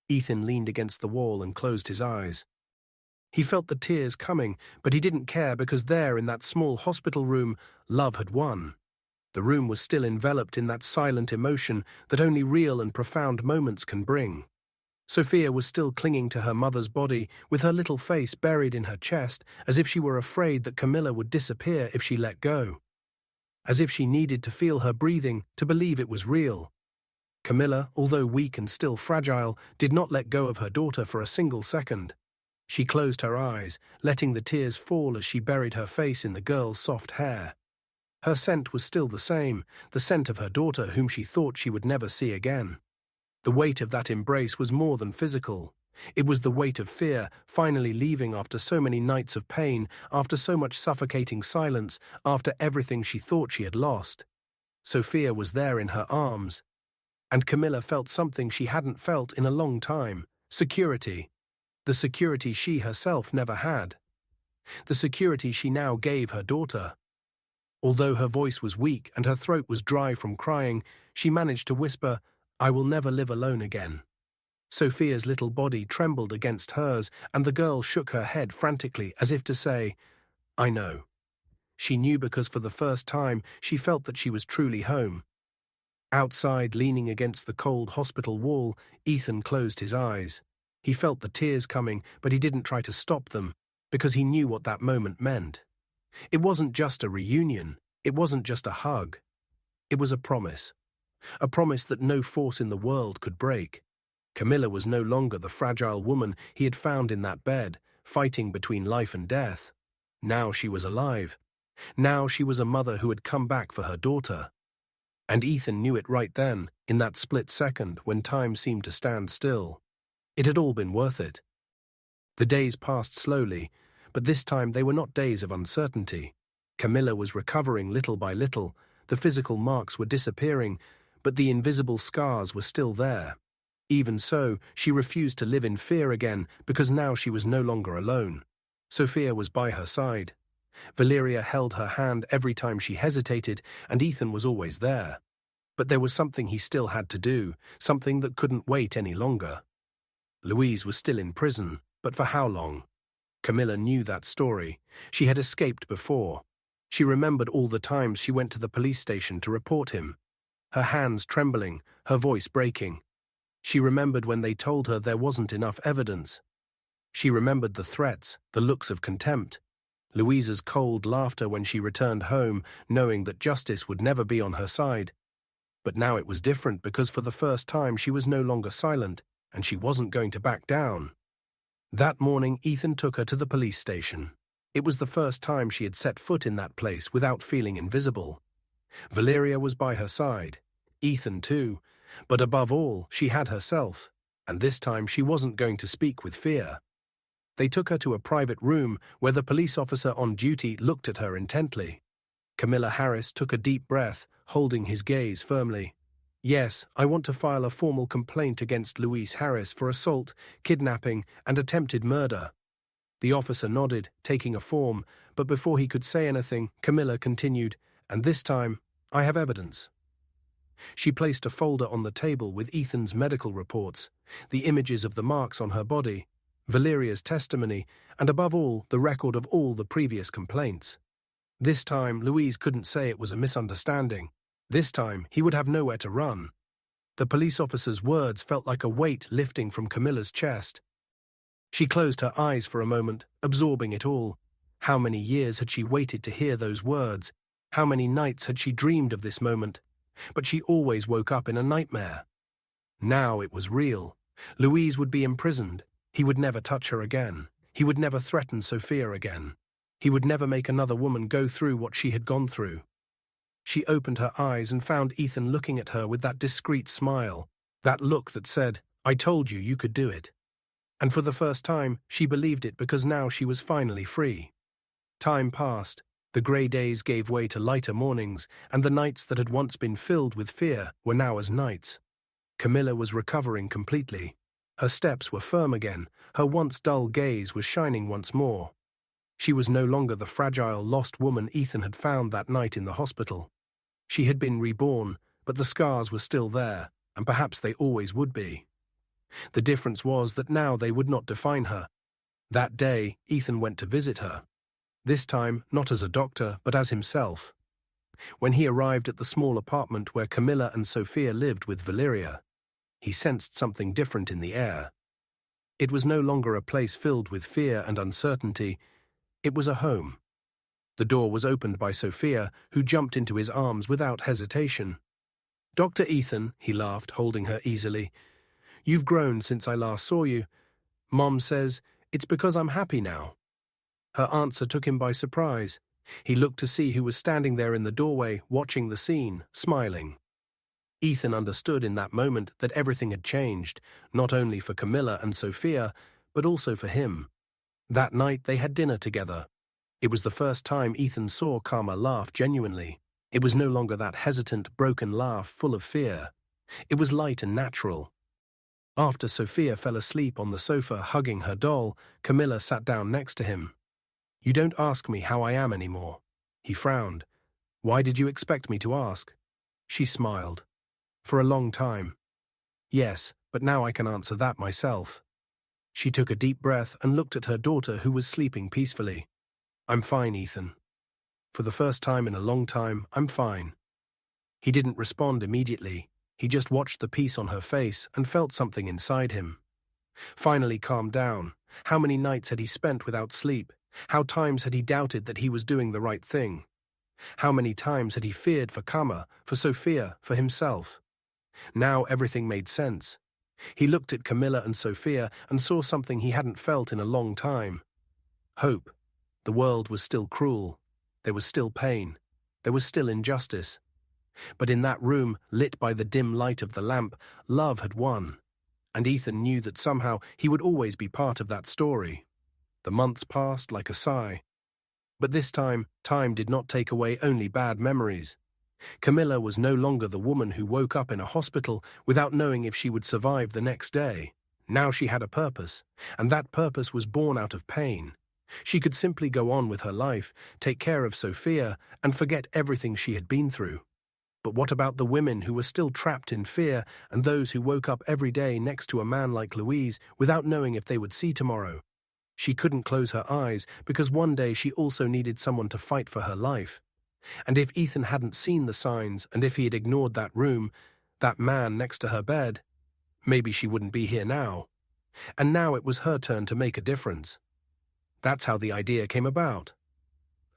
Ethan leaned against the wall and closed his eyes. He felt the tears coming, but he didn't care because there in that small hospital room, love had won. The room was still enveloped in that silent emotion that only real and profound moments can bring. Sophia was still clinging to her mother's body, with her little face buried in her chest, as if she were afraid that Camila would disappear if she let go. As if she needed to feel her breathing to believe it was real. Camila, although weak and still fragile, did not let go of her daughter for a single second. She closed her eyes, letting the tears fall as she buried her face in the girl's soft hair. Her scent was still the same, the scent of her daughter whom she thought she would never see again. The weight of that embrace was more than physical. It was the weight of fear, finally leaving after so many nights of pain, after so much suffocating silence, after everything she thought she had lost. Sophia was there in her arms. And Camila felt something she hadn't felt in a long time: security. The security she herself never had. The security she now gave her daughter. Although her voice was weak and her throat was dry from crying, she managed to whisper, "I will never live alone again." Sophia's little body trembled against hers, and the girl shook her head frantically as if to say, "I know." She knew because for the first time she felt that she was truly home. Outside, leaning against the cold hospital wall, Ethan closed his eyes. He felt the tears coming, but he didn't try to stop them, because he knew what that moment meant. It wasn't just a reunion. It wasn't just a hug. It was a promise. A promise that no force in the world could break. Camila was no longer the fragile woman he had found in that bed, fighting between life and death. Now she was alive. Now she was a mother who had come back for her daughter. And Ethan knew it right then, in that split second when time seemed to stand still. It had all been worth it. The days passed slowly, but this time they were not days of uncertainty. Camila was recovering little by little, the physical marks were disappearing, but the invisible scars were still there. Even so, she refused to live in fear again because now she was no longer alone. Sophia was by her side. Valeria held her hand every time she hesitated, and Ethan was always there. But there was something he still had to do, something that couldn't wait any longer. Louise was still in prison, but for how long? Camila knew that story. She had escaped before. She remembered all the times she went to the police station to report him. Her hands trembling, her voice breaking. She remembered when they told her there wasn't enough evidence. She remembered the threats, the looks of contempt, Louisa's cold laughter when she returned home, knowing that justice would never be on her side. But now it was different because for the first time she was no longer silent, and she wasn't going to back down. That morning, Ethan took her to the police station. It was the first time she had set foot in that place without feeling invisible. Valeria was by her side, Ethan too, but above all, she had herself, and this time she wasn't going to speak with fear. They took her to a private room where the police officer on duty looked at her intently. Camila Harris took a deep breath, holding his gaze firmly. "Yes, I want to file a formal complaint against Louise Harris for assault, kidnapping, and attempted murder." The officer nodded, taking a form, but before he could say anything, Camila continued, "And this time, I have evidence." She placed a folder on the table with Ethan's medical reports, the images of the marks on her body, Valeria's testimony, and above all, the record of all the previous complaints. This time, Louise couldn't say it was a misunderstanding. This time, he would have nowhere to run. The police officer's words felt like a weight lifting from Camilla's chest. She closed her eyes for a moment, absorbing it all. How many years had she waited to hear those words? How many nights had she dreamed of this moment? But she always woke up in a nightmare. Now it was real. Louise would be imprisoned. He would never touch her again. He would never threaten Sophia again. He would never make another woman go through what she had gone through. She opened her eyes and found Ethan looking at her with that discreet smile, that look that said, "I told you you could do it." And for the first time, she believed it because now she was finally free. Time passed. The grey days gave way to lighter mornings, and the nights that had once been filled with fear were now as nights. Camila was recovering completely. Her steps were firm again, her once dull gaze was shining once more. She was no longer the fragile, lost woman Ethan had found that night in the hospital. She had been reborn, but the scars were still there, and perhaps they always would be. The difference was that now they would not define her. That day, Ethan went to visit her. This time, not as a doctor, but as himself. When he arrived at the small apartment where Camila and Sophia lived with Valeria, he sensed something different in the air. It was no longer a place filled with fear and uncertainty. It was a home. The door was opened by Sophia, who jumped into his arms without hesitation. "Dr. Ethan," he laughed, holding her easily, "you've grown since I last saw you. Mom says it's because I'm happy now." Her answer took him by surprise. He looked to see who was standing there in the doorway, watching the scene, smiling. Ethan understood in that moment that everything had changed, not only for Camila and Sophia, but also for him. That night they had dinner together. It was the first time Ethan saw Karma laugh genuinely. It was no longer that hesitant, broken laugh full of fear. It was light and natural. After Sophia fell asleep on the sofa hugging her doll, Camila sat down next to him. "You don't ask me how I am anymore." He frowned. "Why did you expect me to ask?" She smiled. "For a long time." "Yes, but now I can answer that myself." She took a deep breath and looked at her daughter who was sleeping peacefully. "I'm fine, Ethan. For the first time in a long time, I'm fine." He didn't respond immediately. He just watched the peace on her face and felt something inside him. Finally calmed down. How many nights had he spent without sleep? How times had he doubted that he was doing the right thing? How many times had he feared for Kama, for Sophia, for himself? Now everything made sense. He looked at Camila and Sophia and saw something he hadn't felt in a long time. Hope. The world was still cruel. There was still pain. There was still injustice. But in that room, lit by the dim light of the lamp, love had won. And Ethan knew that somehow he would always be part of that story. The months passed like a sigh. But this time did not take away only bad memories. Camila was no longer the woman who woke up in a hospital without knowing if she would survive the next day. Now she had a purpose, and that purpose was born out of pain. She could simply go on with her life, take care of Sophia, and forget everything she had been through. But what about the women who were still trapped in fear and those who woke up every day next to a man like Louise without knowing if they would see tomorrow? She couldn't close her eyes because one day she also needed someone to fight for her life. And if Ethan hadn't seen the signs and if he had ignored that room, that man next to her bed, maybe she wouldn't be here now. And now it was her turn to make a difference. That's how the idea came about.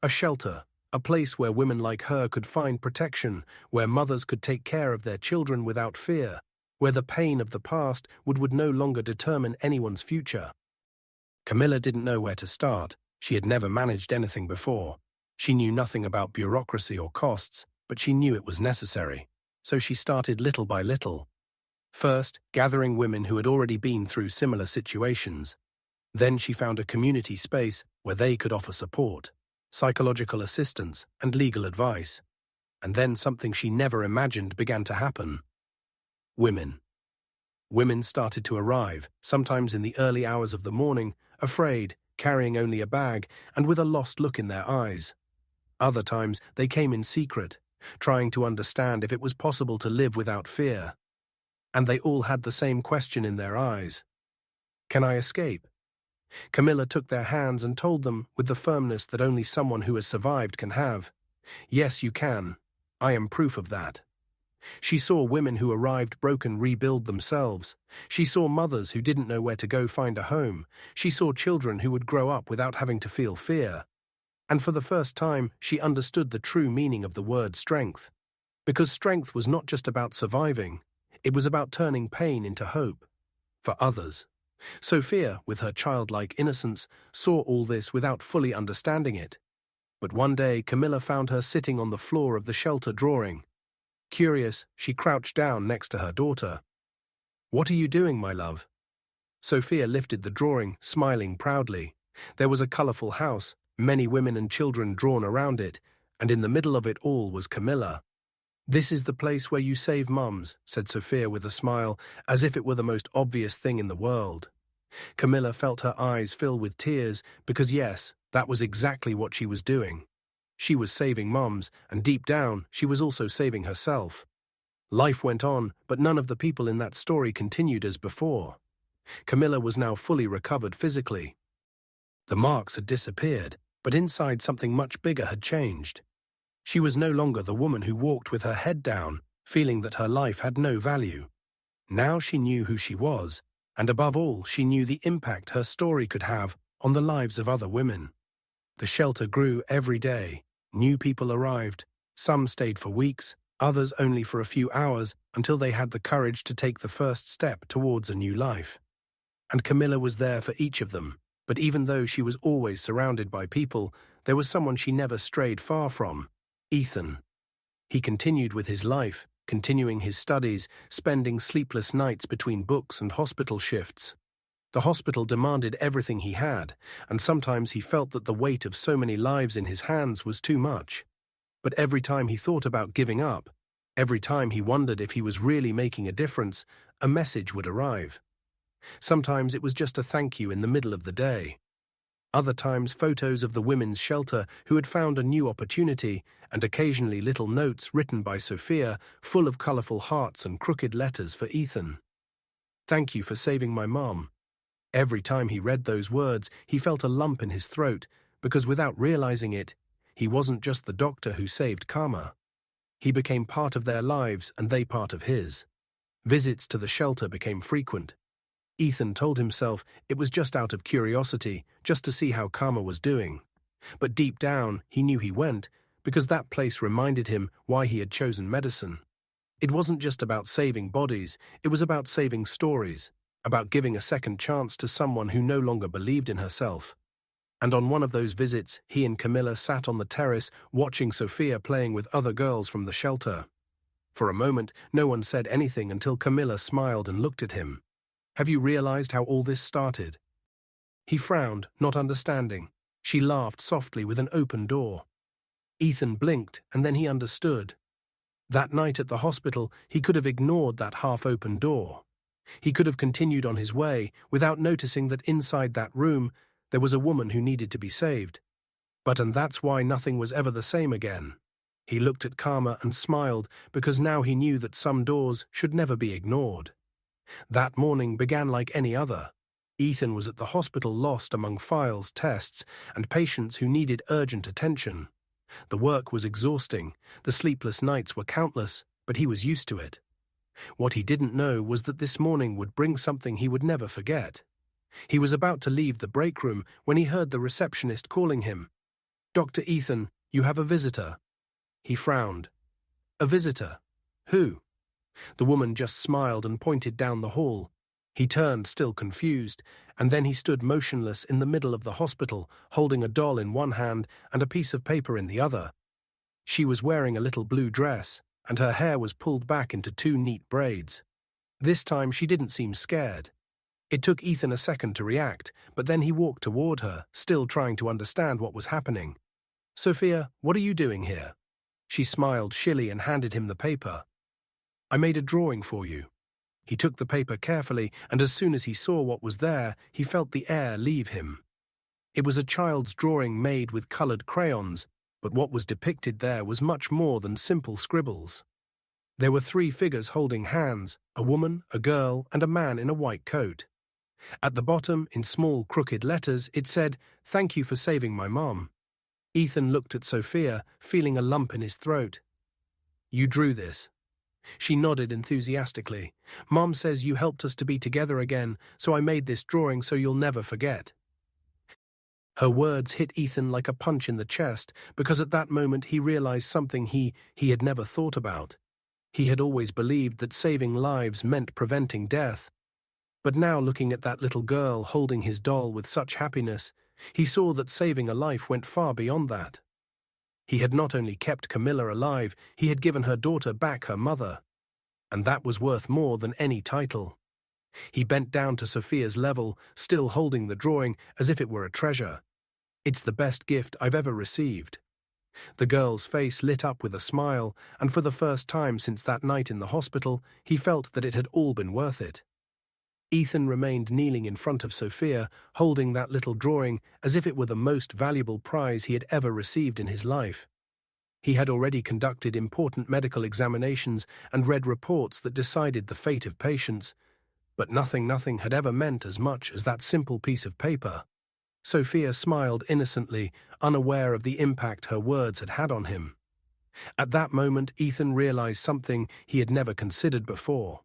A shelter, a place where women like her could find protection, where mothers could take care of their children without fear, where the pain of the past would no longer determine anyone's future. Camila didn't know where to start. She had never managed anything before. She knew nothing about bureaucracy or costs, but she knew it was necessary. So she started little by little. First, gathering women who had already been through similar situations. Then she found a community space where they could offer support, psychological assistance, and legal advice. And then something she never imagined began to happen. Women. Women started to arrive, sometimes in the early hours of the morning, afraid, carrying only a bag, and with a lost look in their eyes. Other times they came in secret, trying to understand if it was possible to live without fear. And they all had the same question in their eyes. Can I escape? Camila took their hands and told them, with the firmness that only someone who has survived can have, yes, you can. I am proof of that. She saw women who arrived broken rebuild themselves. She saw mothers who didn't know where to go find a home. She saw children who would grow up without having to feel fear. And for the first time, she understood the true meaning of the word strength. Because strength was not just about surviving, it was about turning pain into hope. For others. Sophia, with her childlike innocence, saw all this without fully understanding it. But one day, Camila found her sitting on the floor of the shelter drawing. Curious, she crouched down next to her daughter. What are you doing, my love? Sophia lifted the drawing, smiling proudly. There was a colourful house, many women and children drawn around it, and in the middle of it all was Camila. This is the place where you save mums, said Sophia with a smile, as if it were the most obvious thing in the world. Camila felt her eyes fill with tears, because yes, that was exactly what she was doing. She was saving mums, and deep down, she was also saving herself. Life went on, but none of the people in that story continued as before. Camila was now fully recovered physically. The marks had disappeared, but inside something much bigger had changed. She was no longer the woman who walked with her head down, feeling that her life had no value. Now she knew who she was, and above all, she knew the impact her story could have on the lives of other women. The shelter grew every day. New people arrived. Some stayed for weeks, others only for a few hours, until they had the courage to take the first step towards a new life. And Camila was there for each of them. But even though she was always surrounded by people, there was someone she never strayed far from. Ethan. He continued with his life, continuing his studies, spending sleepless nights between books and hospital shifts. The hospital demanded everything he had, and sometimes he felt that the weight of so many lives in his hands was too much. But every time he thought about giving up, every time he wondered if he was really making a difference, a message would arrive. Sometimes it was just a thank you in the middle of the day. Other times photos of the women's shelter who had found a new opportunity, and occasionally little notes written by Sophia, full of colourful hearts and crooked letters for Ethan. Thank you for saving my mom. Every time he read those words, he felt a lump in his throat, because without realizing it, he wasn't just the doctor who saved Karma. He became part of their lives and they part of his. Visits to the shelter became frequent. Ethan told himself it was just out of curiosity, just to see how Karma was doing. But deep down, he knew he went, because that place reminded him why he had chosen medicine. It wasn't just about saving bodies, it was about saving stories, about giving a second chance to someone who no longer believed in herself. And on one of those visits, he and Camila sat on the terrace watching Sophia playing with other girls from the shelter. For a moment, no one said anything until Camila smiled and looked at him. Have you realized how all this started? He frowned, not understanding. She laughed softly with an open door. Ethan blinked, and then he understood. That night at the hospital, he could have ignored that half-open door. He could have continued on his way, without noticing that inside that room, there was a woman who needed to be saved. And that's why nothing was ever the same again. He looked at Karma and smiled, because now he knew that some doors should never be ignored. That morning began like any other. Ethan was at the hospital, lost among files, tests, and patients who needed urgent attention. The work was exhausting, the sleepless nights were countless, but he was used to it. What he didn't know was that this morning would bring something he would never forget. He was about to leave the break room when he heard the receptionist calling him. "Dr. Ethan, you have a visitor." He frowned. "A visitor? Who?" The woman just smiled and pointed down the hall. He turned, still confused, and then he stood motionless in the middle of the hospital, holding a doll in one hand and a piece of paper in the other. She was wearing a little blue dress, and her hair was pulled back into two neat braids. This time she didn't seem scared. It took Ethan a second to react, but then he walked toward her, still trying to understand what was happening. "Sophia, what are you doing here?" She smiled shilly and handed him the paper. "I made a drawing for you." He took the paper carefully, and as soon as he saw what was there, he felt the air leave him. It was a child's drawing made with colored crayons, but what was depicted there was much more than simple scribbles. There were three figures holding hands, a woman, a girl, and a man in a white coat. At the bottom, in small crooked letters, it said, "Thank you for saving my mom." Ethan looked at Sophia, feeling a lump in his throat. "You drew this?" She nodded enthusiastically. "Mom says you helped us to be together again, so I made this drawing so you'll never forget." Her words hit Ethan like a punch in the chest, because at that moment he realized something he had never thought about. He had always believed that saving lives meant preventing death. But now, looking at that little girl holding his doll with such happiness, he saw that saving a life went far beyond that. He had not only kept Camila alive, he had given her daughter back her mother. And that was worth more than any title. He bent down to Sophia's level, still holding the drawing as if it were a treasure. "It's the best gift I've ever received." The girl's face lit up with a smile, and for the first time since that night in the hospital, he felt that it had all been worth it. Ethan remained kneeling in front of Sophia, holding that little drawing as if it were the most valuable prize he had ever received in his life. He had already conducted important medical examinations and read reports that decided the fate of patients, but nothing had ever meant as much as that simple piece of paper. Sophia smiled innocently, unaware of the impact her words had had on him. At that moment, Ethan realized something he had never considered before.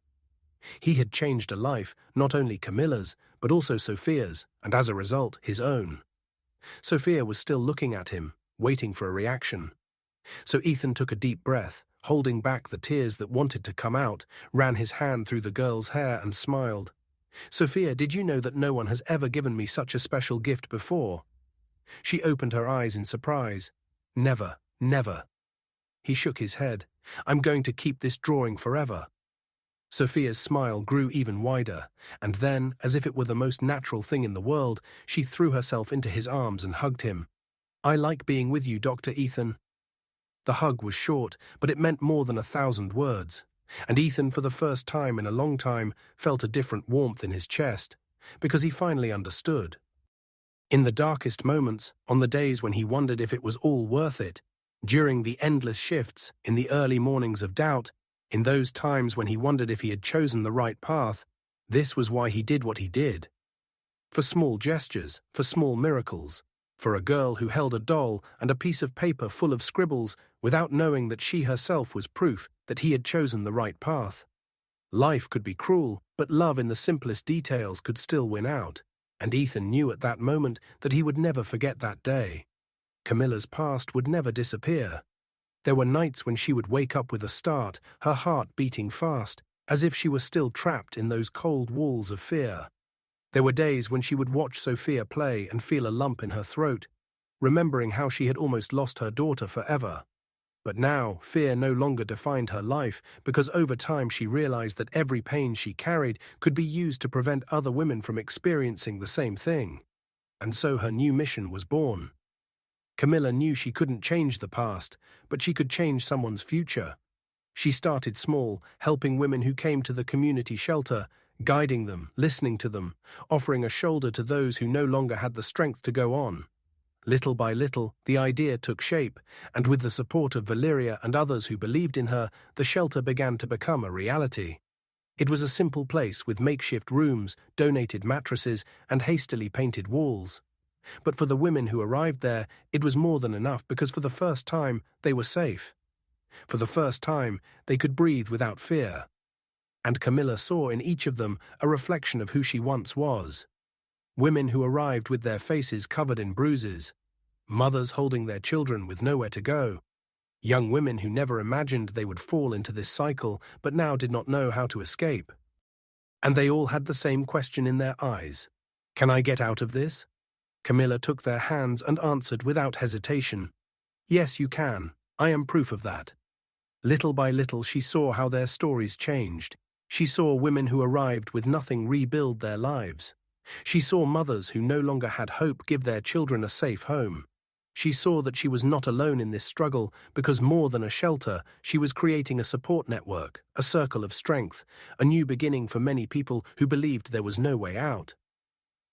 He had changed a life, not only Camila's, but also Sophia's, and as a result, his own. Sophia was still looking at him, waiting for a reaction. So Ethan took a deep breath, holding back the tears that wanted to come out, ran his hand through the girl's hair and smiled. "Sophia, did you know that no one has ever given me such a special gift before?" She opened her eyes in surprise. "Never, never." He shook his head. "I'm going to keep this drawing forever." Sophia's smile grew even wider, and then, as if it were the most natural thing in the world, she threw herself into his arms and hugged him. "I like being with you, Dr. Ethan." The hug was short, but it meant more than 1,000 words, and Ethan, for the first time in a long time, felt a different warmth in his chest, because he finally understood. In the darkest moments, on the days when he wondered if it was all worth it, during the endless shifts, in the early mornings of doubt, in those times when he wondered if he had chosen the right path, this was why he did what he did. For small gestures, for small miracles, for a girl who held a doll and a piece of paper full of scribbles without knowing that she herself was proof that he had chosen the right path. Life could be cruel, but love in the simplest details could still win out, and Ethan knew at that moment that he would never forget that day. Camila's past would never disappear. There were nights when she would wake up with a start, her heart beating fast, as if she was still trapped in those cold walls of fear. There were days when she would watch Sophia play and feel a lump in her throat, remembering how she had almost lost her daughter forever. But now, fear no longer defined her life, because over time she realized that every pain she carried could be used to prevent other women from experiencing the same thing. And so her new mission was born. Camila knew she couldn't change the past, but she could change someone's future. She started small, helping women who came to the community shelter, guiding them, listening to them, offering a shoulder to those who no longer had the strength to go on. Little by little, the idea took shape, and with the support of Valeria and others who believed in her, the shelter began to become a reality. It was a simple place with makeshift rooms, donated mattresses, and hastily painted walls. But for the women who arrived there, it was more than enough because for the first time, they were safe. For the first time, they could breathe without fear. And Camila saw in each of them a reflection of who she once was. Women who arrived with their faces covered in bruises. Mothers holding their children with nowhere to go. Young women who never imagined they would fall into this cycle but now did not know how to escape. And they all had the same question in their eyes. Can I get out of this? Camila took their hands and answered without hesitation. Yes, you can. I am proof of that. Little by little she saw how their stories changed. She saw women who arrived with nothing rebuild their lives. She saw mothers who no longer had hope give their children a safe home. She saw that she was not alone in this struggle because more than a shelter, she was creating a support network, a circle of strength, a new beginning for many people who believed there was no way out.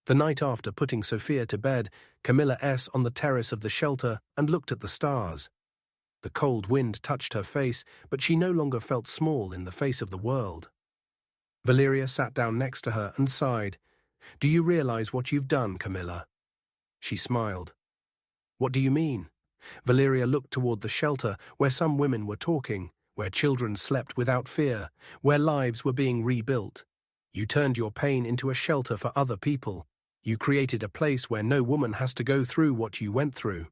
The night after putting Sophia to bed, Camila sat on the terrace of the shelter and looked at the stars. The cold wind touched her face, but she no longer felt small in the face of the world. Valeria sat down next to her and sighed. Do you realize what you've done, Camila? She smiled. What do you mean? Valeria looked toward the shelter where some women were talking, where children slept without fear, where lives were being rebuilt. You turned your pain into a shelter for other people. You created a place where no woman has to go through what you went through.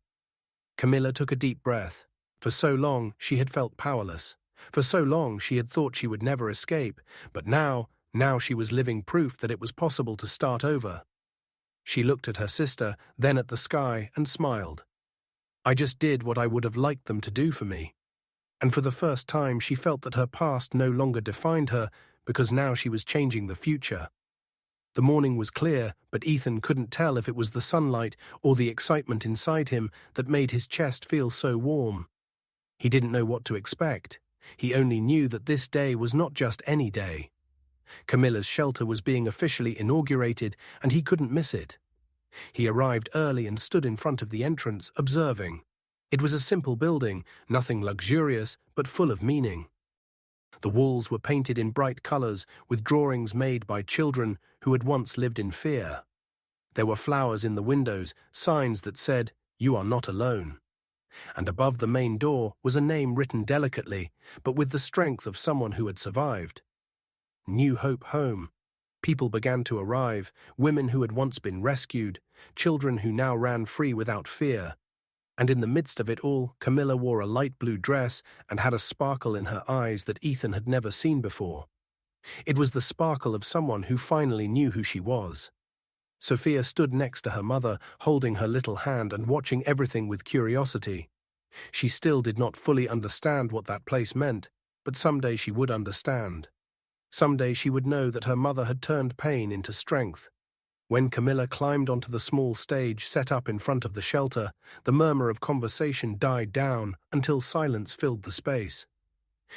Camila took a deep breath. For so long, she had felt powerless. For so long, she had thought she would never escape. But now she was living proof that it was possible to start over. She looked at her sister, then at the sky, and smiled. I just did what I would have liked them to do for me. And for the first time, she felt that her past no longer defined her, because now she was changing the future. The morning was clear, but Ethan couldn't tell if it was the sunlight or the excitement inside him that made his chest feel so warm. He didn't know what to expect. He only knew that this day was not just any day. Camila's shelter was being officially inaugurated, and he couldn't miss it. He arrived early and stood in front of the entrance, observing. It was a simple building, nothing luxurious, but full of meaning. The walls were painted in bright colors, with drawings made by children who had once lived in fear. There were flowers in the windows, signs that said, "You are not alone." And above the main door was a name written delicately, but with the strength of someone who had survived. New Hope Home. People began to arrive, women who had once been rescued, children who now ran free without fear. And in the midst of it all, Camila wore a light blue dress and had a sparkle in her eyes that Ethan had never seen before. It was the sparkle of someone who finally knew who she was. Sophia stood next to her mother, holding her little hand and watching everything with curiosity. She still did not fully understand what that place meant, but someday she would understand. Someday she would know that her mother had turned pain into strength. When Camila climbed onto the small stage set up in front of the shelter, the murmur of conversation died down until silence filled the space.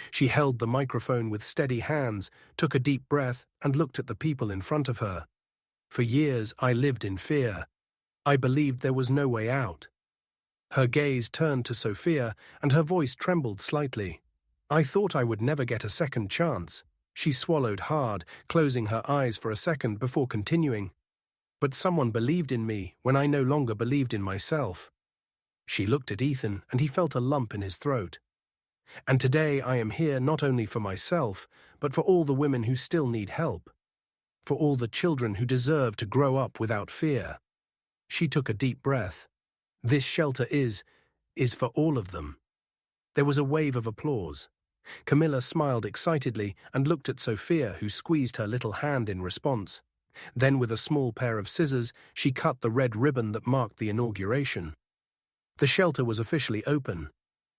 She held the microphone with steady hands, took a deep breath, and looked at the people in front of her. For years I lived in fear. I believed there was no way out. Her gaze turned to Sophia, and her voice trembled slightly. I thought I would never get a second chance. She swallowed hard, closing her eyes for a second before continuing. But someone believed in me when I no longer believed in myself. She looked at Ethan, and he felt a lump in his throat. And today I am here not only for myself, but for all the women who still need help. For all the children who deserve to grow up without fear. She took a deep breath. This shelter is for all of them. There was a wave of applause. Camila smiled excitedly and looked at Sophia, who squeezed her little hand in response. Then, with a small pair of scissors, she cut the red ribbon that marked the inauguration. The shelter was officially open,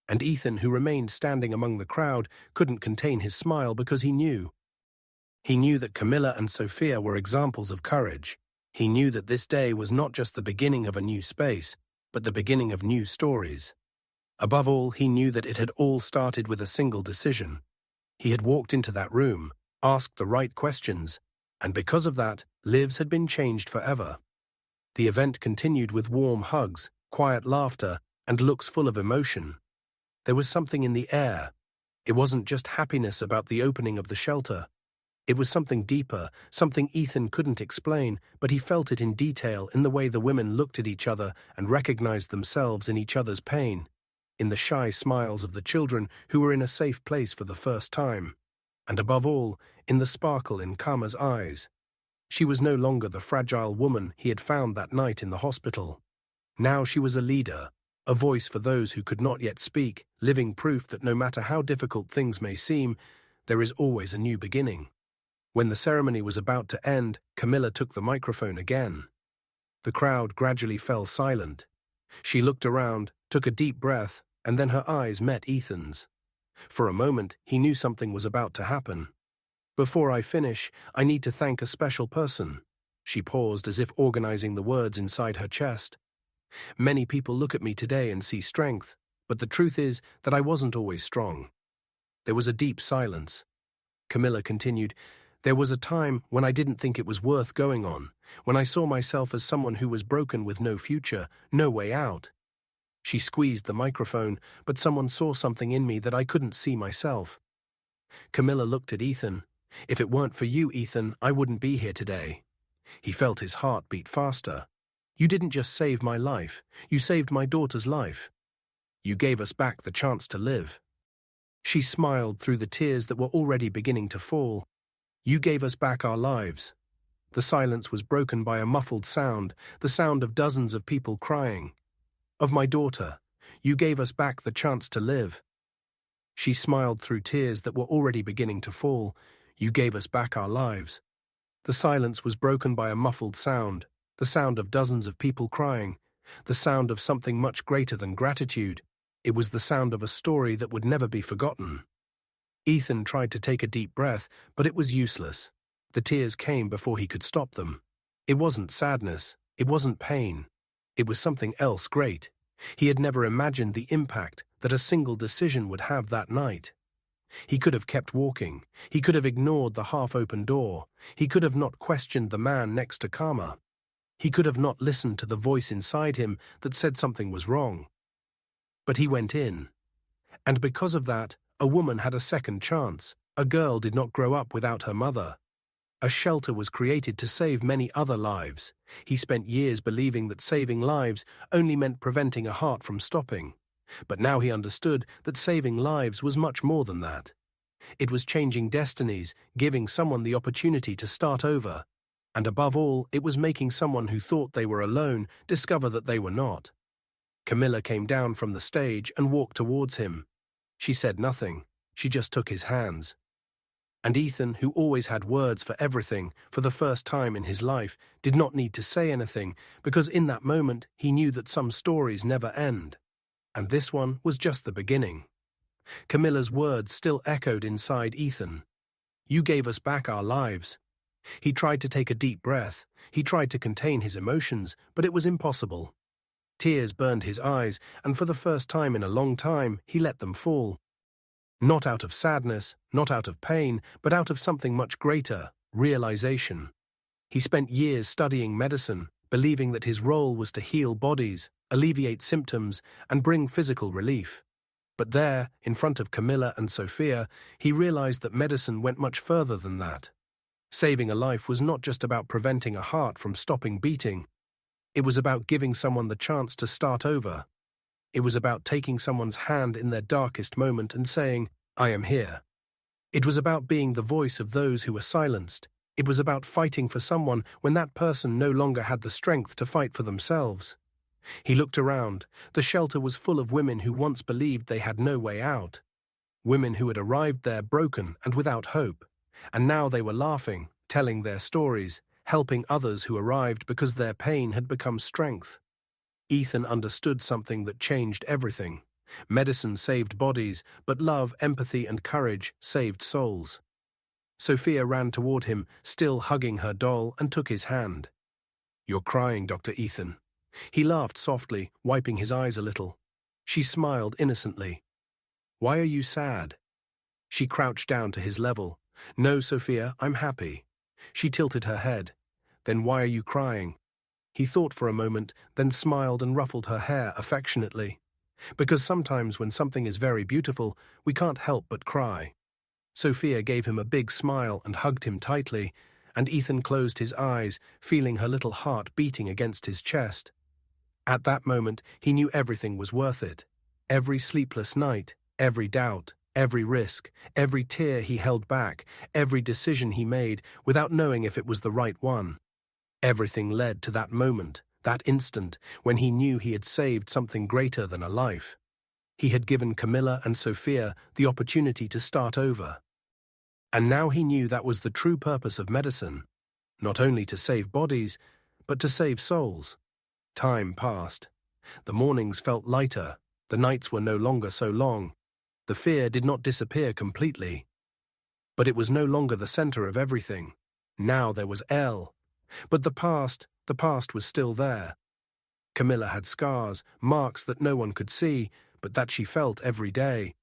and Ethan, who remained standing among the crowd, couldn't contain his smile because he knew. He knew that Camila and Sophia were examples of courage. He knew that this day was not just the beginning of a new space, but the beginning of new stories. Above all, he knew that it had all started with a single decision. He had walked into that room, asked the right questions, and because of that, lives had been changed forever. The event continued with warm hugs, quiet laughter, and looks full of emotion. There was something in the air. It wasn't just happiness about the opening of the shelter. It was something deeper, something Ethan couldn't explain, but he felt it in detail in the way the women looked at each other and recognized themselves in each other's pain, in the shy smiles of the children who were in a safe place for the first time, and above all, in the sparkle in Karma's eyes. She was no longer the fragile woman he had found that night in the hospital. Now she was a leader, a voice for those who could not yet speak, living proof that no matter how difficult things may seem, there is always a new beginning. When the ceremony was about to end, Camila took the microphone again. The crowd gradually fell silent. She looked around, took a deep breath, and then her eyes met Ethan's. For a moment, he knew something was about to happen. "Before I finish, I need to thank a special person." She paused as if organizing the words inside her chest. "Many people look at me today and see strength, but the truth is that I wasn't always strong." There was a deep silence. Camila continued, "There was a time when I didn't think it was worth going on, when I saw myself as someone who was broken with no future, no way out." She squeezed the microphone, but someone saw something in me that I couldn't see myself. Camila looked at Ethan. "If it weren't for you, Ethan, I wouldn't be here today." He felt his heart beat faster. "You didn't just save my life, you saved my daughter's life. You gave us back the chance to live." She smiled through the tears that were already beginning to fall. "You gave us back our lives." The silence was broken by a muffled sound, the sound of dozens of people crying. "Of my daughter. You gave us back the chance to live." She smiled through tears that were already beginning to fall. "You gave us back our lives." The silence was broken by a muffled sound, the sound of dozens of people crying, the sound of something much greater than gratitude. It was the sound of a story that would never be forgotten. Ethan tried to take a deep breath, but it was useless. The tears came before he could stop them. It wasn't sadness, it wasn't pain. It was something else great. He had never imagined the impact that a single decision would have that night. He could have kept walking. He could have ignored the half-open door. He could have not questioned the man next to Karma. He could have not listened to the voice inside him that said something was wrong. But he went in. And because of that, a woman had a second chance. A girl did not grow up without her mother. A shelter was created to save many other lives. He spent years believing that saving lives only meant preventing a heart from stopping. But now he understood that saving lives was much more than that. It was changing destinies, giving someone the opportunity to start over. And above all, it was making someone who thought they were alone discover that they were not. Camila came down from the stage and walked towards him. She said nothing. She just took his hands. And Ethan, who always had words for everything, for the first time in his life, did not need to say anything, because in that moment he knew that some stories never end. And this one was just the beginning. Camila's words still echoed inside Ethan. "You gave us back our lives." He tried to take a deep breath. He tried to contain his emotions, but it was impossible. Tears burned his eyes, and for the first time in a long time, he let them fall. Not out of sadness, not out of pain, but out of something much greater, realization. He spent years studying medicine, believing that his role was to heal bodies, alleviate symptoms, and bring physical relief. But there, in front of Camila and Sophia, he realized that medicine went much further than that. Saving a life was not just about preventing a heart from stopping beating. It was about giving someone the chance to start over. It was about taking someone's hand in their darkest moment and saying, "I am here." It was about being the voice of those who were silenced. It was about fighting for someone when that person no longer had the strength to fight for themselves. He looked around. The shelter was full of women who once believed they had no way out. Women who had arrived there broken and without hope. And now they were laughing, telling their stories, helping others who arrived because their pain had become strength. Ethan understood something that changed everything. Medicine saved bodies, but love, empathy, and courage saved souls. Sophia ran toward him, still hugging her doll, and took his hand. "You're crying, Dr. Ethan." He laughed softly, wiping his eyes a little. She smiled innocently. "Why are you sad?" She crouched down to his level. "No, Sophia, I'm happy." She tilted her head. "Then why are you crying?" He thought for a moment, then smiled and ruffled her hair affectionately. "Because sometimes when something is very beautiful, we can't help but cry." Sophia gave him a big smile and hugged him tightly, and Ethan closed his eyes, feeling her little heart beating against his chest. At that moment, he knew everything was worth it. Every sleepless night, every doubt, Every risk, every tear he held back, every decision he made without knowing if it was the right one. Everything led to that moment, that instant, when he knew he had saved something greater than a life. He had given Camila and Sophia the opportunity to start over. And now he knew that was the true purpose of medicine, not only to save bodies, but to save souls. Time passed. The mornings felt lighter, the nights were no longer so long. The fear did not disappear completely. But it was no longer the center of everything. Now there was Elle. But the past was still there. Camila had scars, marks that no one could see, but that she felt every day.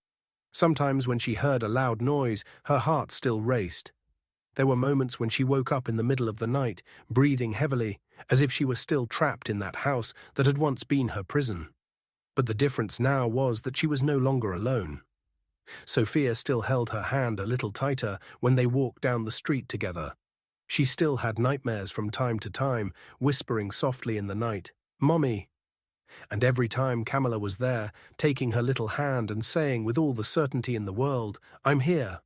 Sometimes when she heard a loud noise, her heart still raced. There were moments when she woke up in the middle of the night, breathing heavily, as if she were still trapped in that house that had once been her prison. But the difference now was that she was no longer alone. Sophia still held her hand a little tighter when they walked down the street together. She still had nightmares from time to time, whispering softly in the night, "Mommy." And every time Camila was there, taking her little hand and saying with all the certainty in the world, "I'm here."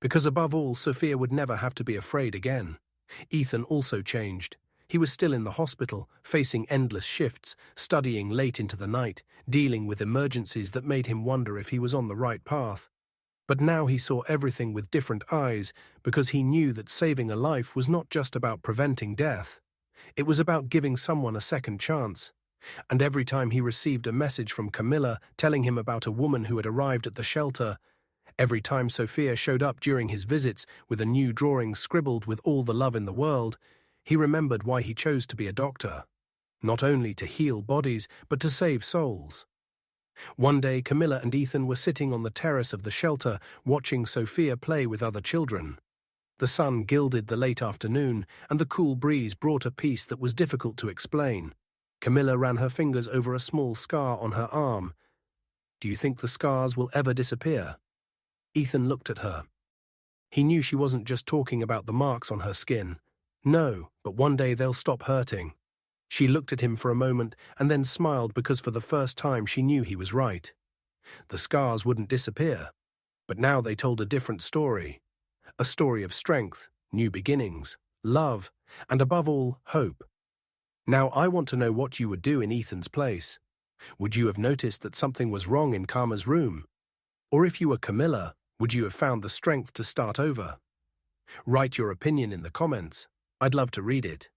Because above all, Sophia would never have to be afraid again. Ethan also changed. He was still in the hospital, facing endless shifts, studying late into the night, dealing with emergencies that made him wonder if he was on the right path. But now he saw everything with different eyes, because he knew that saving a life was not just about preventing death. It was about giving someone a second chance. And every time he received a message from Camila telling him about a woman who had arrived at the shelter, every time Sophia showed up during his visits with a new drawing scribbled with all the love in the world, he remembered why he chose to be a doctor. Not only to heal bodies, but to save souls. One day, Camila and Ethan were sitting on the terrace of the shelter, watching Sophia play with other children. The sun gilded the late afternoon, and the cool breeze brought a peace that was difficult to explain. Camila ran her fingers over a small scar on her arm. "Do you think the scars will ever disappear?" Ethan looked at her. He knew she wasn't just talking about the marks on her skin. No, but one day they'll stop hurting. She looked at him for a moment and then smiled because for the first time she knew he was right. The scars wouldn't disappear, but now they told a different story. A story of strength, new beginnings, love, and above all, hope. Now I want to know what you would do in Ethan's place. Would you have noticed that something was wrong in Karma's room? Or if you were Camila, would you have found the strength to start over? Write your opinion in the comments. I'd love to read it.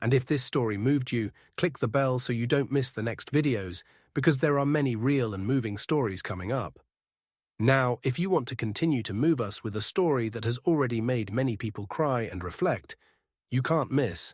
And if this story moved you, click the bell so you don't miss the next videos, because there are many real and moving stories coming up. Now, if you want to continue to move us with a story that has already made many people cry and reflect, you can't miss